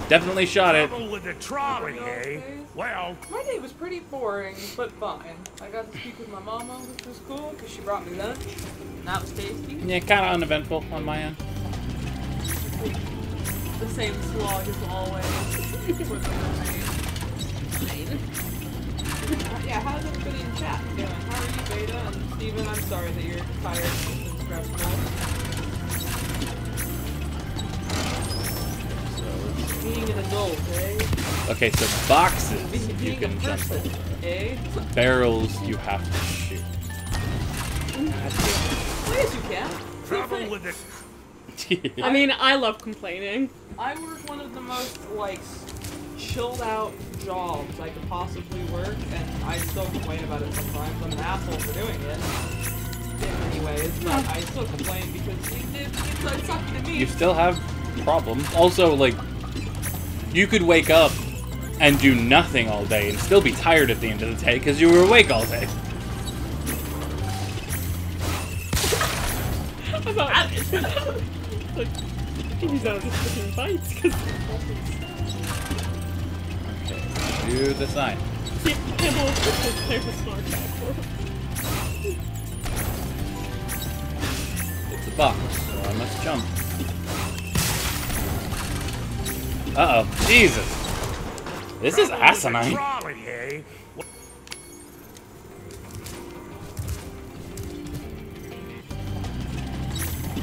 Speaker 1: Definitely shot it.
Speaker 7: Trouble with the trolley, eh? Well,
Speaker 9: my day was pretty boring, but fine. I got to speak with my mama, which was cool, because she brought me lunch. And that was tasty.
Speaker 1: Yeah, kind of uneventful on my end.
Speaker 9: The same slog as always. Yeah, how's everybody in chat doing? How are you, Beta? And Steven, I'm sorry that you're tired and stressful. Being an adult, eh?
Speaker 1: Okay, so boxes you
Speaker 9: Being
Speaker 1: can
Speaker 9: a
Speaker 1: jump
Speaker 9: person,
Speaker 1: over.
Speaker 9: eh?
Speaker 1: Barrels you have to shoot.
Speaker 9: Yes, you can.
Speaker 7: trouble with it.
Speaker 10: I mean, I love complaining.
Speaker 9: I work one of the most, like, chilled out jobs I could possibly work, and I still complain about it sometimes. I'm an asshole for doing it in many ways, but I still complain because it's sucking to me.
Speaker 1: You still have problems. Also, like, you could wake up and do nothing all day and still be tired at the end of the day because you were awake all day.
Speaker 10: About like, he's out of just freaking fights because.
Speaker 1: Okay, do the sign.
Speaker 10: See, Campbell is just there's a smart guy for him.
Speaker 1: It's a box, so I must jump. Uh-oh, Jesus! This is asinine.
Speaker 7: Trolley, eh?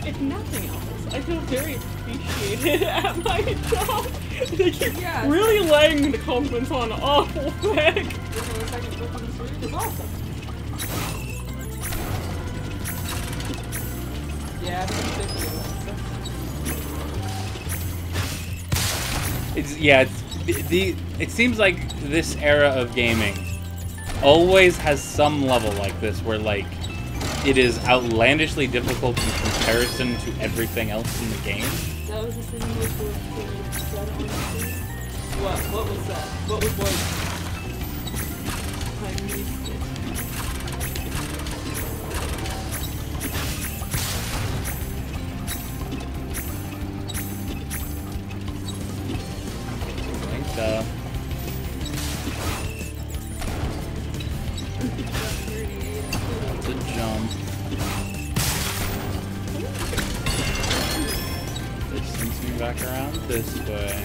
Speaker 10: If nothing else, I feel very appreciated at my job. They keep really laying the compliments on awful thick.
Speaker 9: The second book in the series is awesome. Yeah, it's ridiculous.
Speaker 1: It seems like this era of gaming always has some level like this where, like, it is outlandishly difficult in comparison to everything else in the game.
Speaker 9: That was the thing with the What was that? What was
Speaker 1: That's a jump. This sends me back around this way.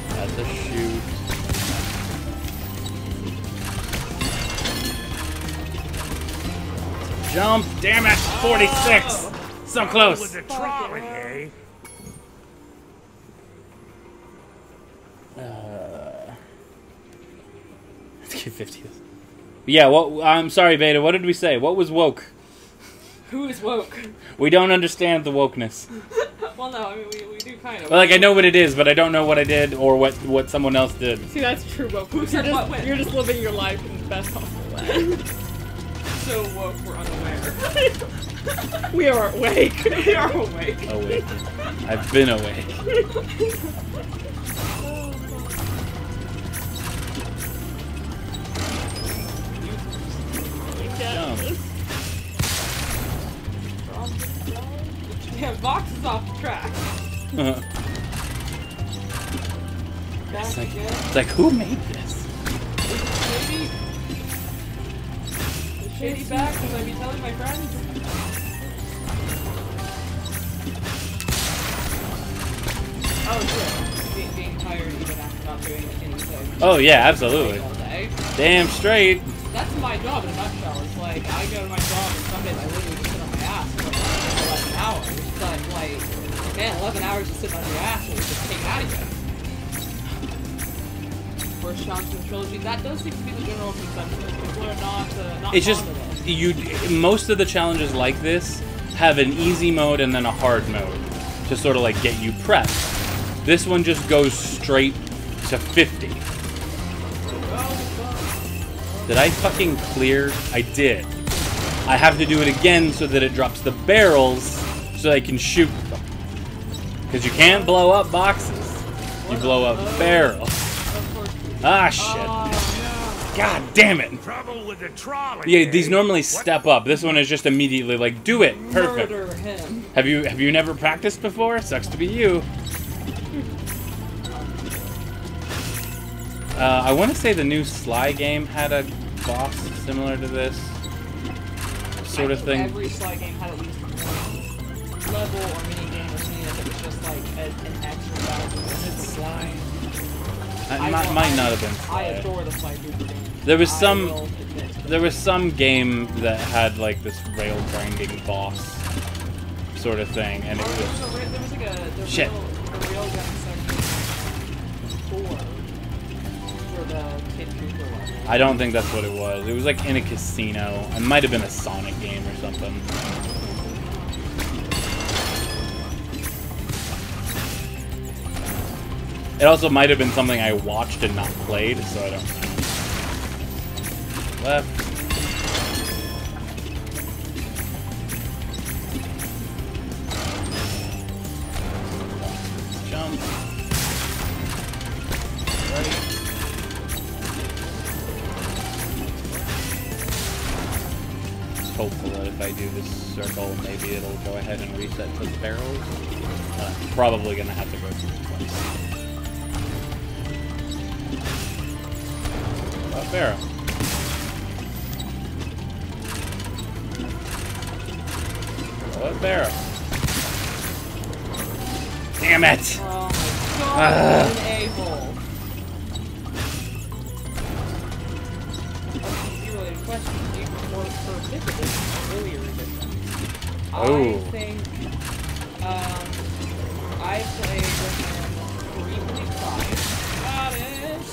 Speaker 1: That's a shoot. Jump! Damn it! 46! So close!
Speaker 7: With the trolley, eh?
Speaker 1: Let's get 50. Yeah, well, I'm sorry, Beta. What did we say? What was woke?
Speaker 9: Who is woke?
Speaker 1: We don't understand the wokeness.
Speaker 9: Well, no, I mean, we do kind of.
Speaker 1: Well, like, I know what it is, but I don't know what I did or what someone else did.
Speaker 10: See, that's true woke.
Speaker 9: Who said what when?
Speaker 10: You're just living your life in the best possible way.
Speaker 9: So woke, we're unaware.
Speaker 10: We are awake.
Speaker 9: We are awake.
Speaker 1: Awake. I've been awake. Jump.
Speaker 9: Yeah, box is off the track.
Speaker 1: It's like, who made this?
Speaker 9: Shady? Is Shady back? Should I be telling my friends? Oh, yeah. Being tired even after not doing anything.
Speaker 1: Oh, yeah, absolutely.
Speaker 9: All day.
Speaker 1: Damn straight.
Speaker 9: That's my job in a nutshell. It's like, I go to my job and some days I literally just sit on my ass for like 11 hours. But like, man, 11 hours just sitting on your ass will just take it out of you. First challenge in the trilogy, that does seem to be the general consensus. People are not
Speaker 1: It's just, most of the challenges like this have an easy mode and then a hard mode to sort of like get you prepped. This one just goes straight to 50. Did I fucking clear? I did. I have to do it again so that it drops the barrels so I can shoot them. Because you can't blow up boxes. You blow up barrels. Ah, shit. God damn it.
Speaker 7: Trouble with the trolley.
Speaker 1: Yeah, these normally step up. This one is just immediately like, do it. Perfect.
Speaker 9: Murder him.
Speaker 1: Have you never practiced before? Sucks to be you. I want to say the new Sly game had a boss similar to this sort of thing.
Speaker 9: Every Sly game had at least one level or mini game or something that was just like an extra battle.
Speaker 1: Was it Sly? Might not have been Sly.
Speaker 9: I adore the Sly Cooper game.
Speaker 1: There was some game that had like this rail grinding boss sort of thing, and it was
Speaker 9: there was like a
Speaker 1: shit.
Speaker 9: Rail gun section 4.
Speaker 1: I don't think that's what it was. It was like in a casino. It might have been a Sonic game or something. It also might have been something I watched and not played, so I don't know. Left. Jump. Right. Hopeful that if I do this circle, maybe it'll go ahead and reset to the barrels. Probably gonna have to go through it twice. Oh, barrel. What barrel? Damn it!
Speaker 9: Oh my god, an a-hole. Related question. For fifth edition or earlier edition. I think I played with 3.5. Got it.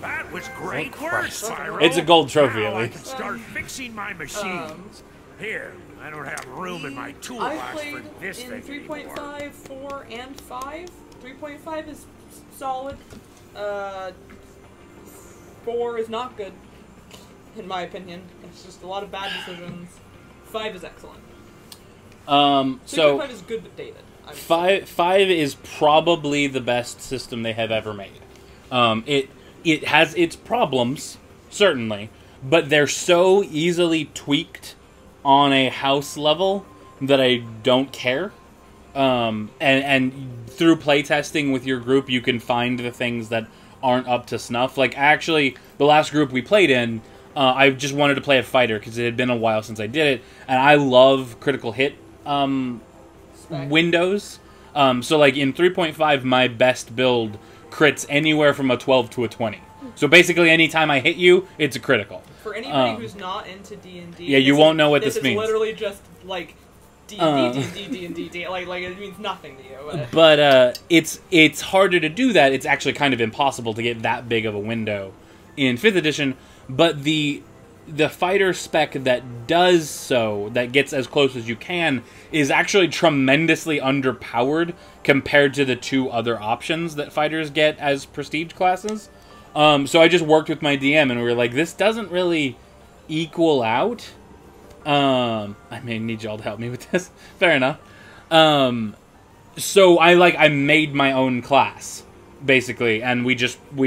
Speaker 7: That was great work, Spyro.
Speaker 1: It's a gold trophy,
Speaker 7: Now
Speaker 1: at
Speaker 7: I
Speaker 1: least.
Speaker 7: can start fixing my machines. Here, I don't have room in my
Speaker 9: I
Speaker 7: toolbox
Speaker 9: played
Speaker 7: for this
Speaker 9: in
Speaker 7: thing
Speaker 9: 3.5, 4, and 5. 3.5 is solid. 4 is not good, in my opinion. It's just a lot of bad decisions. 5 is excellent.
Speaker 1: So
Speaker 9: 3.5 is good but dated.
Speaker 1: 5 is probably the best system they have ever made. it has its problems, certainly, but they're so easily tweaked on a house level that I don't care. And through playtesting with your group, you can find the things that aren't up to snuff. Like, actually, the last group we played in, I just wanted to play a fighter because it had been a while since I did it, and I love critical hit windows. So, like, in 3.5, my best build crits anywhere from a 12 to a 20. So basically, anytime I hit you, it's a critical.
Speaker 9: For anybody who's not into D&D,
Speaker 1: yeah, you won't know what this means.
Speaker 9: This is literally just like D&D, like it means nothing to you.
Speaker 1: But it's harder to do that. It's actually kind of impossible to get that big of a window in 5th edition. But the fighter spec that does so, that gets as close as you can, is actually tremendously underpowered compared to the 2 other options that fighters get as prestige classes. So I just worked with my DM, and we were like, this doesn't really equal out. I may need y'all to help me with this. Fair enough. So I made my own class, basically, and we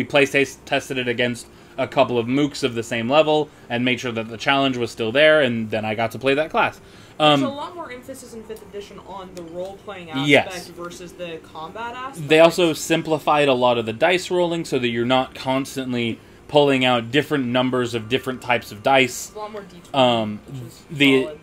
Speaker 1: play tested it against a couple of mooks of the same level, and made sure that the challenge was still there, and then I got to play that class.
Speaker 9: There's a lot more emphasis in 5th edition on the role-playing aspect versus the combat aspect.
Speaker 1: They also simplified a lot of the dice rolling so that you're not constantly pulling out different numbers of different types of dice.
Speaker 9: It's a lot more detailed.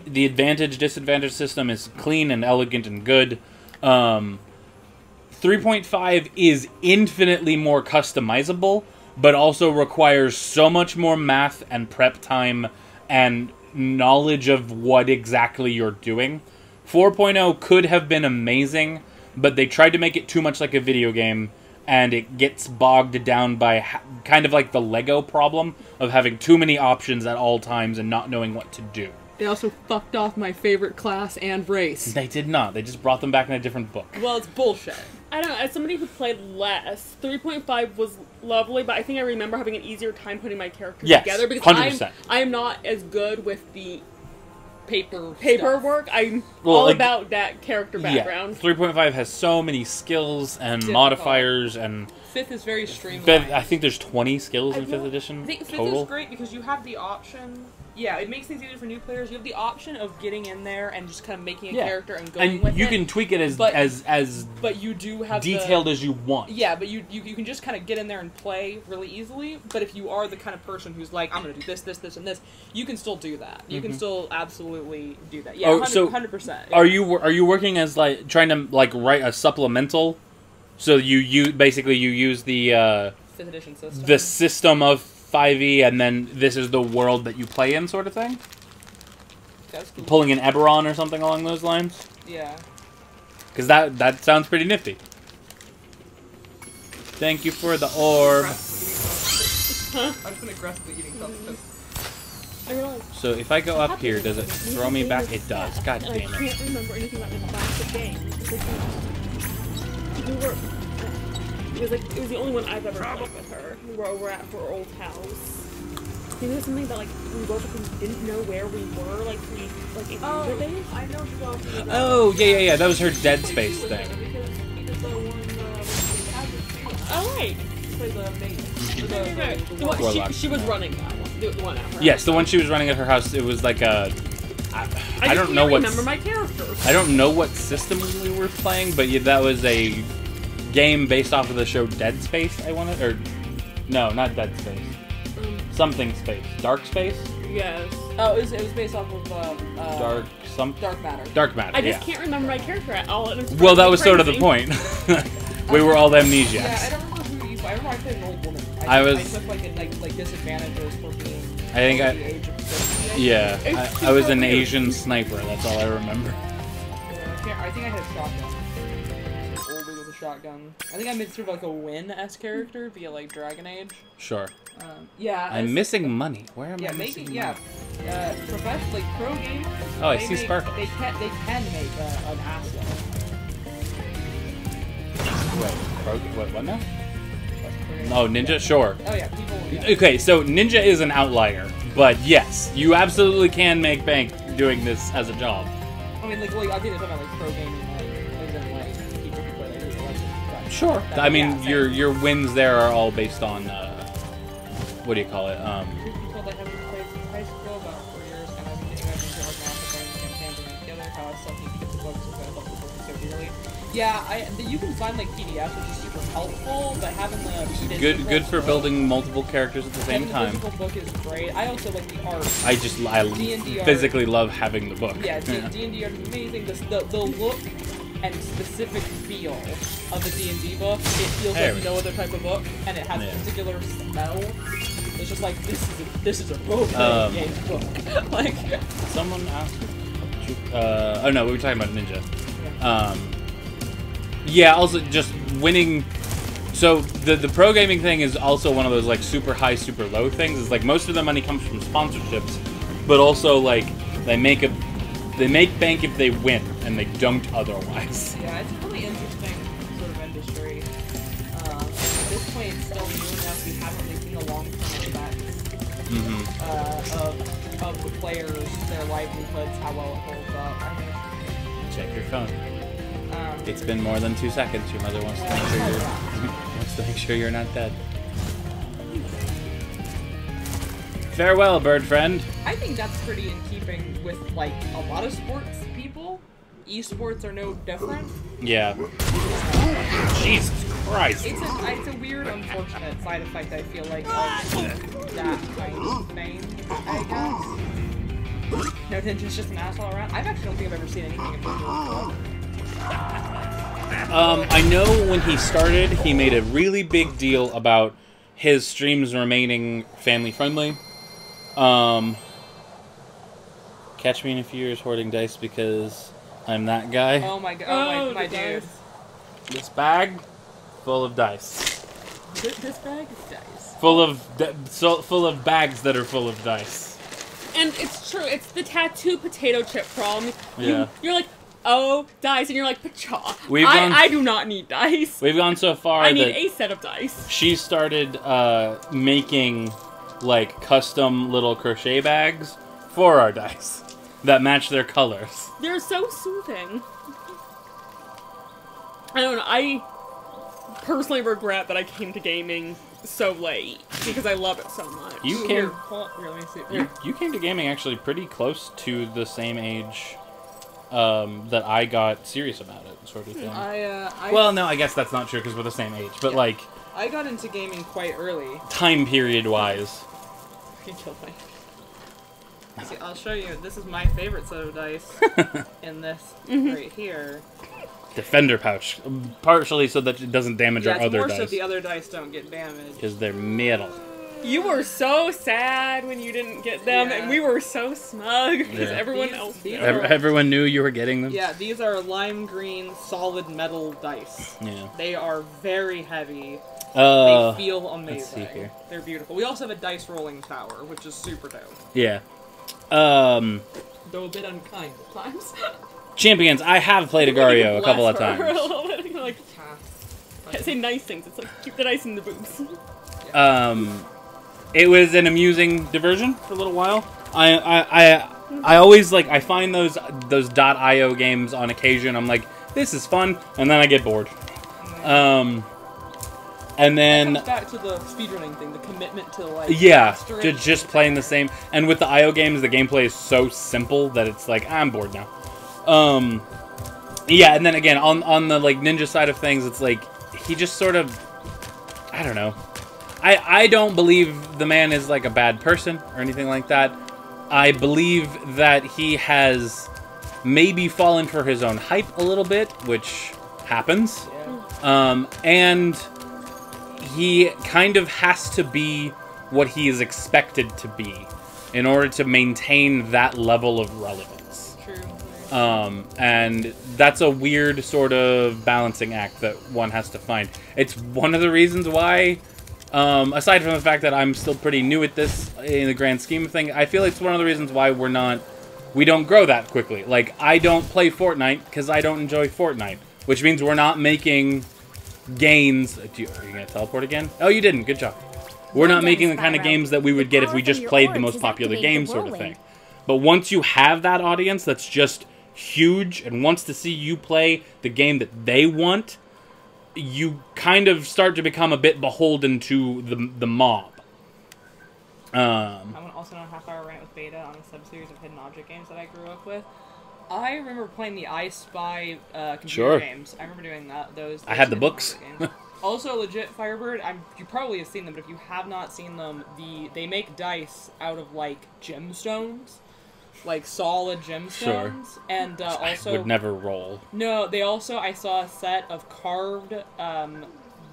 Speaker 1: The advantage-disadvantage system is clean and elegant and good. 3.5 is infinitely more customizable, but also requires so much more math and prep time and knowledge of what exactly you're doing. 4.0 could have been amazing, but they tried to make it too much like a video game, and it gets bogged down by kind of like the Lego problem of having too many options at all times and not knowing what to do.
Speaker 10: They also fucked off my favorite class and race.
Speaker 1: They did not. They just brought them back in a different book.
Speaker 10: Well, it's bullshit. I don't know. As somebody who played less, 3.5 was lovely, but I think I remember having an easier time putting my characters together because
Speaker 1: 100%.
Speaker 10: I am not as good with the paperwork. I'm all
Speaker 1: like,
Speaker 10: about that character background.
Speaker 1: Yeah. 3.5 has so many skills and modifiers, and
Speaker 9: 5th is very streamlined.
Speaker 1: I think there's 20 skills in 5th edition.
Speaker 9: I think 5th
Speaker 1: total.
Speaker 9: is great because you have the option. Yeah, it makes things easier for new players. You have the option of getting in there and just kind of making a character and going with it.
Speaker 1: And you can tweak it as
Speaker 9: but you do have
Speaker 1: detailed as you want.
Speaker 9: Yeah, but you can just kind of get in there and play really easily. But if you are the kind of person who's like, I'm going to do this, this, this, and this, you can still do that. You can still absolutely do that. Yeah, 100%. Yeah.
Speaker 1: Are you working as like trying to like write a supplemental? So you basically use the
Speaker 9: 5th edition system.
Speaker 1: The system of 5e, and then this is the world that you play in, sort of thing?
Speaker 9: That's cool.
Speaker 1: Pulling an Eberron or something along those lines?
Speaker 9: Yeah.
Speaker 1: Because that sounds pretty nifty. Thank you for the orb.
Speaker 9: I've been aggressively eating something.
Speaker 10: So
Speaker 1: if I go up here, does it throw me back? It does. God damn it.
Speaker 10: I can't remember anything about the classic game. It was the only one I've ever played with her. We were over at her old house. It was something that, like, we woke up and didn't know where we were, like, in Ninja days.
Speaker 9: I know who else was
Speaker 1: Oh, yeah. That was her Dead Space thing.
Speaker 9: Because the one,
Speaker 10: oh, right. She was running that one. The one at her
Speaker 1: Yes, the one she was running at her house. It was like a... I don't know what...
Speaker 10: remember my character.
Speaker 1: I don't know what system we were playing, but yeah, that was a game based off of the show Dead Space, I wanted, or no, not Dead Space, something Space, Dark Space.
Speaker 10: Yes.
Speaker 9: Oh, it was based off of
Speaker 1: Dark
Speaker 9: Matter.
Speaker 1: Dark Matter.
Speaker 10: I just can't remember my character at all.
Speaker 1: Well, that was sort of the point. We were all amnesiacs.
Speaker 9: Yeah, I don't remember who you. I remember I played an old woman.
Speaker 1: I
Speaker 9: took like disadvantages for being.
Speaker 1: I think
Speaker 9: the age of 50.
Speaker 1: Yeah, I was an Asian sniper. That's all I remember.
Speaker 9: Yeah, I think I had a shotgun. Older with a shotgun. I think I made sort of like a Win-esque character via like Dragon Age.
Speaker 1: Sure.
Speaker 9: Yeah.
Speaker 1: I'm missing money. Where am I missing money?
Speaker 9: Professional, like pro games.
Speaker 1: Oh, I see sparkles.
Speaker 9: They can make an asset.
Speaker 1: Wait, what now? Oh, Ninja? Sure.
Speaker 9: Oh, yeah, people... Yeah.
Speaker 1: Okay, so Ninja is an outlier, but yes, you absolutely can make bank doing this as a job.
Speaker 9: I mean, like I think they're talking about, like, pro gaming, people who play, like,
Speaker 1: Sure. I mean, your wins there are all based on what do you call it?
Speaker 9: People that haven't played since high school, about 4 years, kind of getting back into like massive running campaigns and together. How I still need to get the books because I love the books so dearly. Yeah, you can find like PDFs, which is super helpful, but having the
Speaker 1: good for building multiple characters at the same time.
Speaker 9: The physical book is great. I also like the art.
Speaker 1: I physically love having the book.
Speaker 9: Yeah, D&D art is amazing. The look and specific feel of the D&D book, it feels like no other type of book, and it has a particular smell. It's just like this is a role-playing game book. Like
Speaker 1: someone asked. Oh no, we were talking about Ninja. Yeah, also just winning. So the pro gaming thing is also one of those like super high, super low things. It's like most of the money comes from sponsorships, but also like they make bank if they win, and they don't otherwise.
Speaker 9: Yeah, it's a really interesting sort of industry. At this point, it's still new enough. We haven't really seen the long-term effects of the players, their livelihoods, how well it holds up.
Speaker 1: Check your phone. It's been more than 2 seconds. Your mother wants to make sure you're not dead. Farewell, bird friend.
Speaker 9: I think that's pretty in keeping with like a lot of sports people. Esports are no different.
Speaker 1: Yeah. Jesus Christ.
Speaker 9: It's a weird, unfortunate side effect. I feel like of that kind of thing. I guess. No, Ninja's just an asshole around. I actually don't think I've ever seen anything of Ninja before.
Speaker 1: I know when he started, he made a really big deal about his streams remaining family friendly. Catch me in a few years hoarding dice because I'm that guy.
Speaker 9: Oh my god, my dude.
Speaker 1: This bag full of dice.
Speaker 10: This bag is dice.
Speaker 1: Full of bags that are full of dice.
Speaker 10: And it's true. It's the tattoo potato chip problem.
Speaker 1: Yeah.
Speaker 10: You're like, oh, dice, and you're like, pacha. I do not need dice.
Speaker 1: We've gone so far
Speaker 10: I need a set of dice.
Speaker 1: She started making like custom little crochet bags for our dice that match their colors.
Speaker 10: They're so soothing. I don't know. I personally regret that I came to gaming so late because I love it so much.
Speaker 1: You came to gaming actually pretty close to the same age that I got serious about it, sort of thing. Well, no, I guess that's not true because we're the same age, but like
Speaker 9: I got into gaming quite early.
Speaker 1: Time period wise.
Speaker 9: You killed me. See, I'll show you. This is my favorite set of dice. In this right here.
Speaker 1: Defender pouch, partially so that it doesn't damage our other dice.
Speaker 9: More so the other dice don't get damaged.
Speaker 1: Because they're metal.
Speaker 10: You were so sad when you didn't get them, and we were so smug because everyone else did.
Speaker 1: Everyone knew you were getting them?
Speaker 9: Yeah, these are lime green solid metal dice.
Speaker 1: Yeah.
Speaker 9: They are very heavy. They feel amazing.
Speaker 1: Let's see here.
Speaker 9: They're beautiful. We also have a dice rolling tower, which is super dope.
Speaker 1: Yeah.
Speaker 9: Though a bit unkind at times.
Speaker 1: Champions, I have played Agario a couple of times.
Speaker 10: Like, can't say nice things. It's like, keep the dice in the boobs.
Speaker 1: It was an amusing diversion for a little while. I always like I find those .io games on occasion. I'm like, this is fun, and then I get bored. And then
Speaker 9: it comes back to the speedrunning thing, the commitment to like
Speaker 1: to just playing the same. And with the IO games, the gameplay is so simple that it's like I'm bored now. Yeah, and then again on the like Ninja side of things, it's like he just sort of I don't know. I don't believe the man is like a bad person or anything like that. I believe that he has maybe fallen for his own hype a little bit, which happens. Yeah. And he kind of has to be what he is expected to be in order to maintain that level of relevance.
Speaker 9: True.
Speaker 1: And that's a weird sort of balancing act that one has to find. It's one of the reasons why, aside from the fact that I'm still pretty new at this in the grand scheme of things, I feel like it's one of the reasons why we don't grow that quickly. Like, I don't play Fortnite because I don't enjoy Fortnite, which means we're not making gains. Are you going to teleport again? Oh, you didn't. Good job. We're not making the kind of games that we would get if we just played the most popular game sort of thing. But once you have that audience that's just huge and wants to see you play the game that they want, you kind of start to become a bit beholden to the mob.
Speaker 9: I want to also know a half-hour rant with Beta on a sub-series of hidden object games that I grew up with. I remember playing the I Spy computer games. I remember doing those
Speaker 1: I had the books.
Speaker 9: Also, legit, Firebird, you probably have seen them, but if you have not seen them, they make dice out of, like, gemstones. Like, solid gemstones.
Speaker 1: Sure.
Speaker 9: And also...
Speaker 1: I would never roll.
Speaker 9: No, they also... I saw a set of carved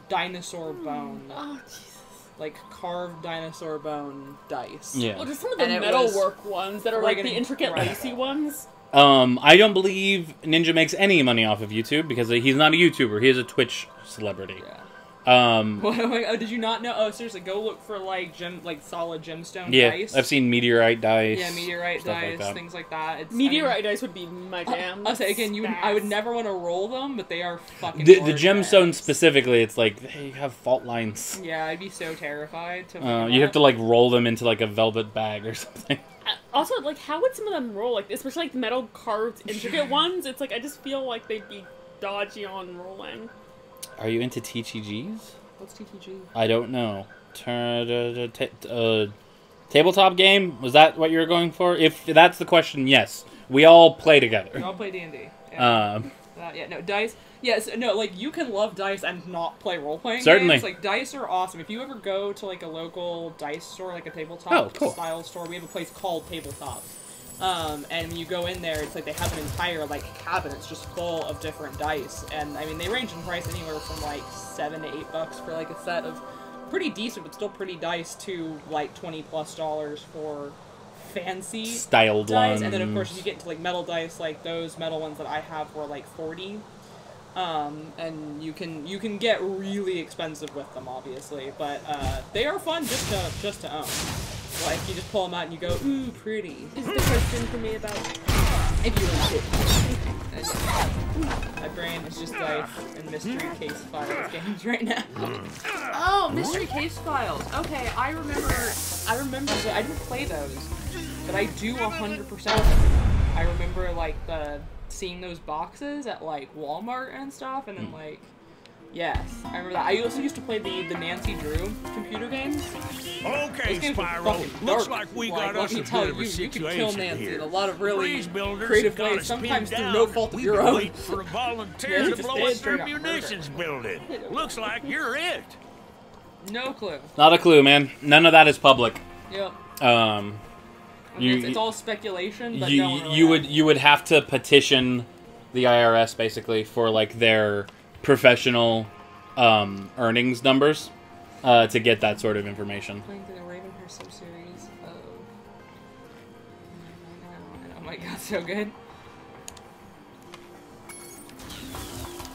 Speaker 9: dinosaur bone.
Speaker 10: Oh, Jesus.
Speaker 9: Like, carved dinosaur bone dice.
Speaker 1: Yeah.
Speaker 10: Well, just some of the metalwork ones that are, like, the intricate lacy ones.
Speaker 1: I don't believe Ninja makes any money off of YouTube because he's not a YouTuber. He is a Twitch celebrity.
Speaker 9: Yeah. Oh, did you not know? Oh, seriously, go look for like solid gemstone dice.
Speaker 1: Yeah, I've seen meteorite dice.
Speaker 9: Yeah, meteorite dice, things like that.
Speaker 10: Meteorite dice would be my jam.
Speaker 9: I'll say again, I would never want to roll them, but they are fucking.
Speaker 1: The gemstones specifically, it's like they have fault lines.
Speaker 9: Yeah, I'd be so terrified to.
Speaker 1: You have to like roll them into like a velvet bag or something.
Speaker 10: Also, like, how would some of them roll? Like, especially like metal carved intricate ones. It's like I just feel like they'd be dodgy on rolling.
Speaker 1: Are you into TTGs?
Speaker 9: What's TTG?
Speaker 1: I don't know. Tabletop game? Was that what you were going for? If that's the question, yes. We all play together.
Speaker 9: We all play D&D. Yeah. No, dice. Yes, no, like, you can love dice and not play role-playing games. Like, dice are awesome. If you ever go to, like, a local dice store, like a tabletop style store, we have a place called Tabletop. And when you go in there, it's like they have an entire, like, cabinets just full of different dice. And, I mean, they range in price anywhere from, like, $7 to $8 for, like, a set of pretty decent, but still pretty dice to, like, $20+ for fancy
Speaker 1: styled
Speaker 9: dice.
Speaker 1: ones.
Speaker 9: And then, of course, if you get into, like, metal dice, like, those metal ones that I have were, like, $40. And you can get really expensive with them, obviously. But, they are fun just to own. Like, you just pull them out and you go, ooh, pretty.
Speaker 10: Is the question for me about...
Speaker 9: If you really did. My brain is just dice and mystery case files games right now. Oh, mystery case files. Okay, I remember that I didn't play those, but I do 100% of them. I remember, like, seeing those boxes at, like, Walmart and stuff, and then, like... Yes, I remember that. I also used to play the Nancy Drew computer games.
Speaker 7: Okay, Spyro, looks like we got us a bit of a situation
Speaker 9: you can kill Nancy
Speaker 7: here.
Speaker 9: in a lot of really
Speaker 7: Freeze builders
Speaker 9: creative
Speaker 7: got
Speaker 9: ways,
Speaker 7: us
Speaker 9: sometimes
Speaker 7: pinned
Speaker 9: through
Speaker 7: down.
Speaker 9: no fault of
Speaker 7: We've
Speaker 9: your
Speaker 7: been
Speaker 9: own.
Speaker 7: waiting for a volunteer to blow up their munitions building. Looks like you're it.
Speaker 9: No clue.
Speaker 1: Not a clue, man. None of that is public.
Speaker 9: Yep.
Speaker 1: It's
Speaker 9: all speculation, but
Speaker 1: you would have to petition the IRS basically for like their professional earnings numbers to get that sort of information.
Speaker 9: Playing through the Ravenhair sub-series of... Oh my god, so good.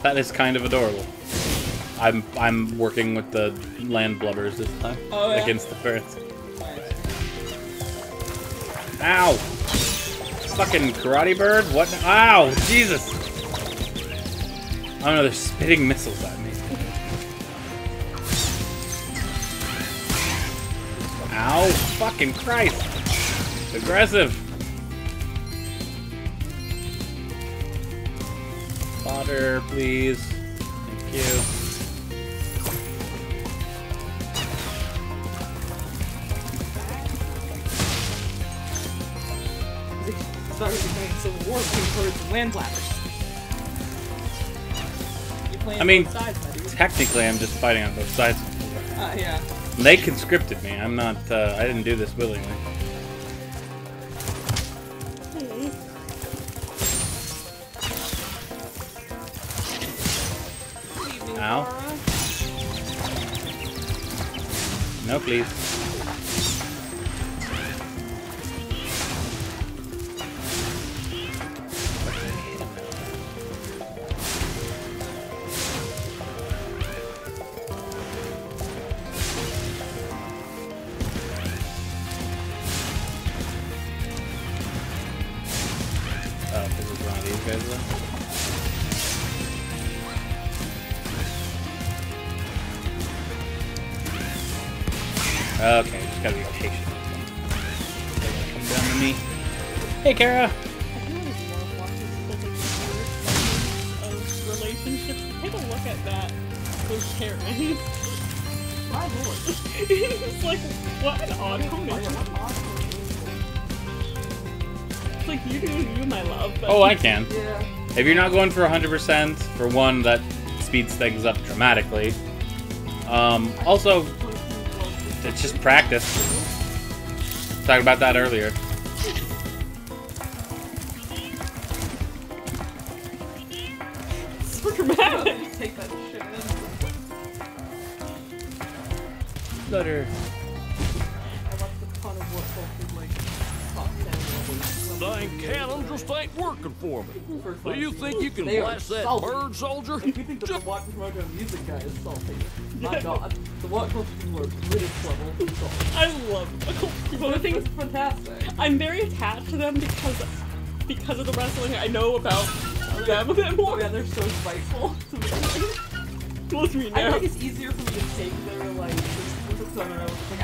Speaker 1: That is kind of adorable. I'm working with the land blubbers this time against the ferrets. Ow! Fucking karate bird? What? Ow! Jesus! Oh no, they're spitting missiles at me. Ow! Fucking Christ! Aggressive! Fodder, please. Thank you.
Speaker 9: Sorry, we're playing Civil War towards land blabbers.
Speaker 1: I mean,
Speaker 9: both sides, buddy.
Speaker 1: Technically, I'm just fighting on both sides.
Speaker 9: Yeah.
Speaker 1: They conscripted me. I'm not. I didn't do this willingly. Ow. No, please. Okay, just gotta be patient. They're gonna come down to me. Hey, Kara!
Speaker 10: I feel like love watching people take relationships. Take a look at that. Those Karens.
Speaker 9: My lord.
Speaker 10: It's like, what an odd combination. It's like, you do you, my love. But
Speaker 1: Oh, I can.
Speaker 9: Yeah.
Speaker 1: If you're not going for 100%, for one, that speeds things up dramatically. Also, it's just practice. Talked about that earlier.
Speaker 10: So dramatic.
Speaker 9: Just take that shit in.
Speaker 1: Stutter.
Speaker 9: I watched a ton of what folks like top 10 levels.
Speaker 11: Dang cannon just ain't working for me. Do you think you can
Speaker 9: They are
Speaker 11: blast that
Speaker 9: salty.
Speaker 11: bird, soldier?
Speaker 9: You think that the Watch Mojo music guy is salty? My god. The Watch Mojo British level is salty.
Speaker 10: I love people. The thing is,
Speaker 9: It's fantastic.
Speaker 10: I'm very attached to them because of the wrestling. I know about them a bit
Speaker 9: Oh
Speaker 10: more.
Speaker 9: yeah, they're so spiteful. It's amazing.
Speaker 10: Most me
Speaker 9: I
Speaker 10: now.
Speaker 9: think it's easier for me to take their like persona. Like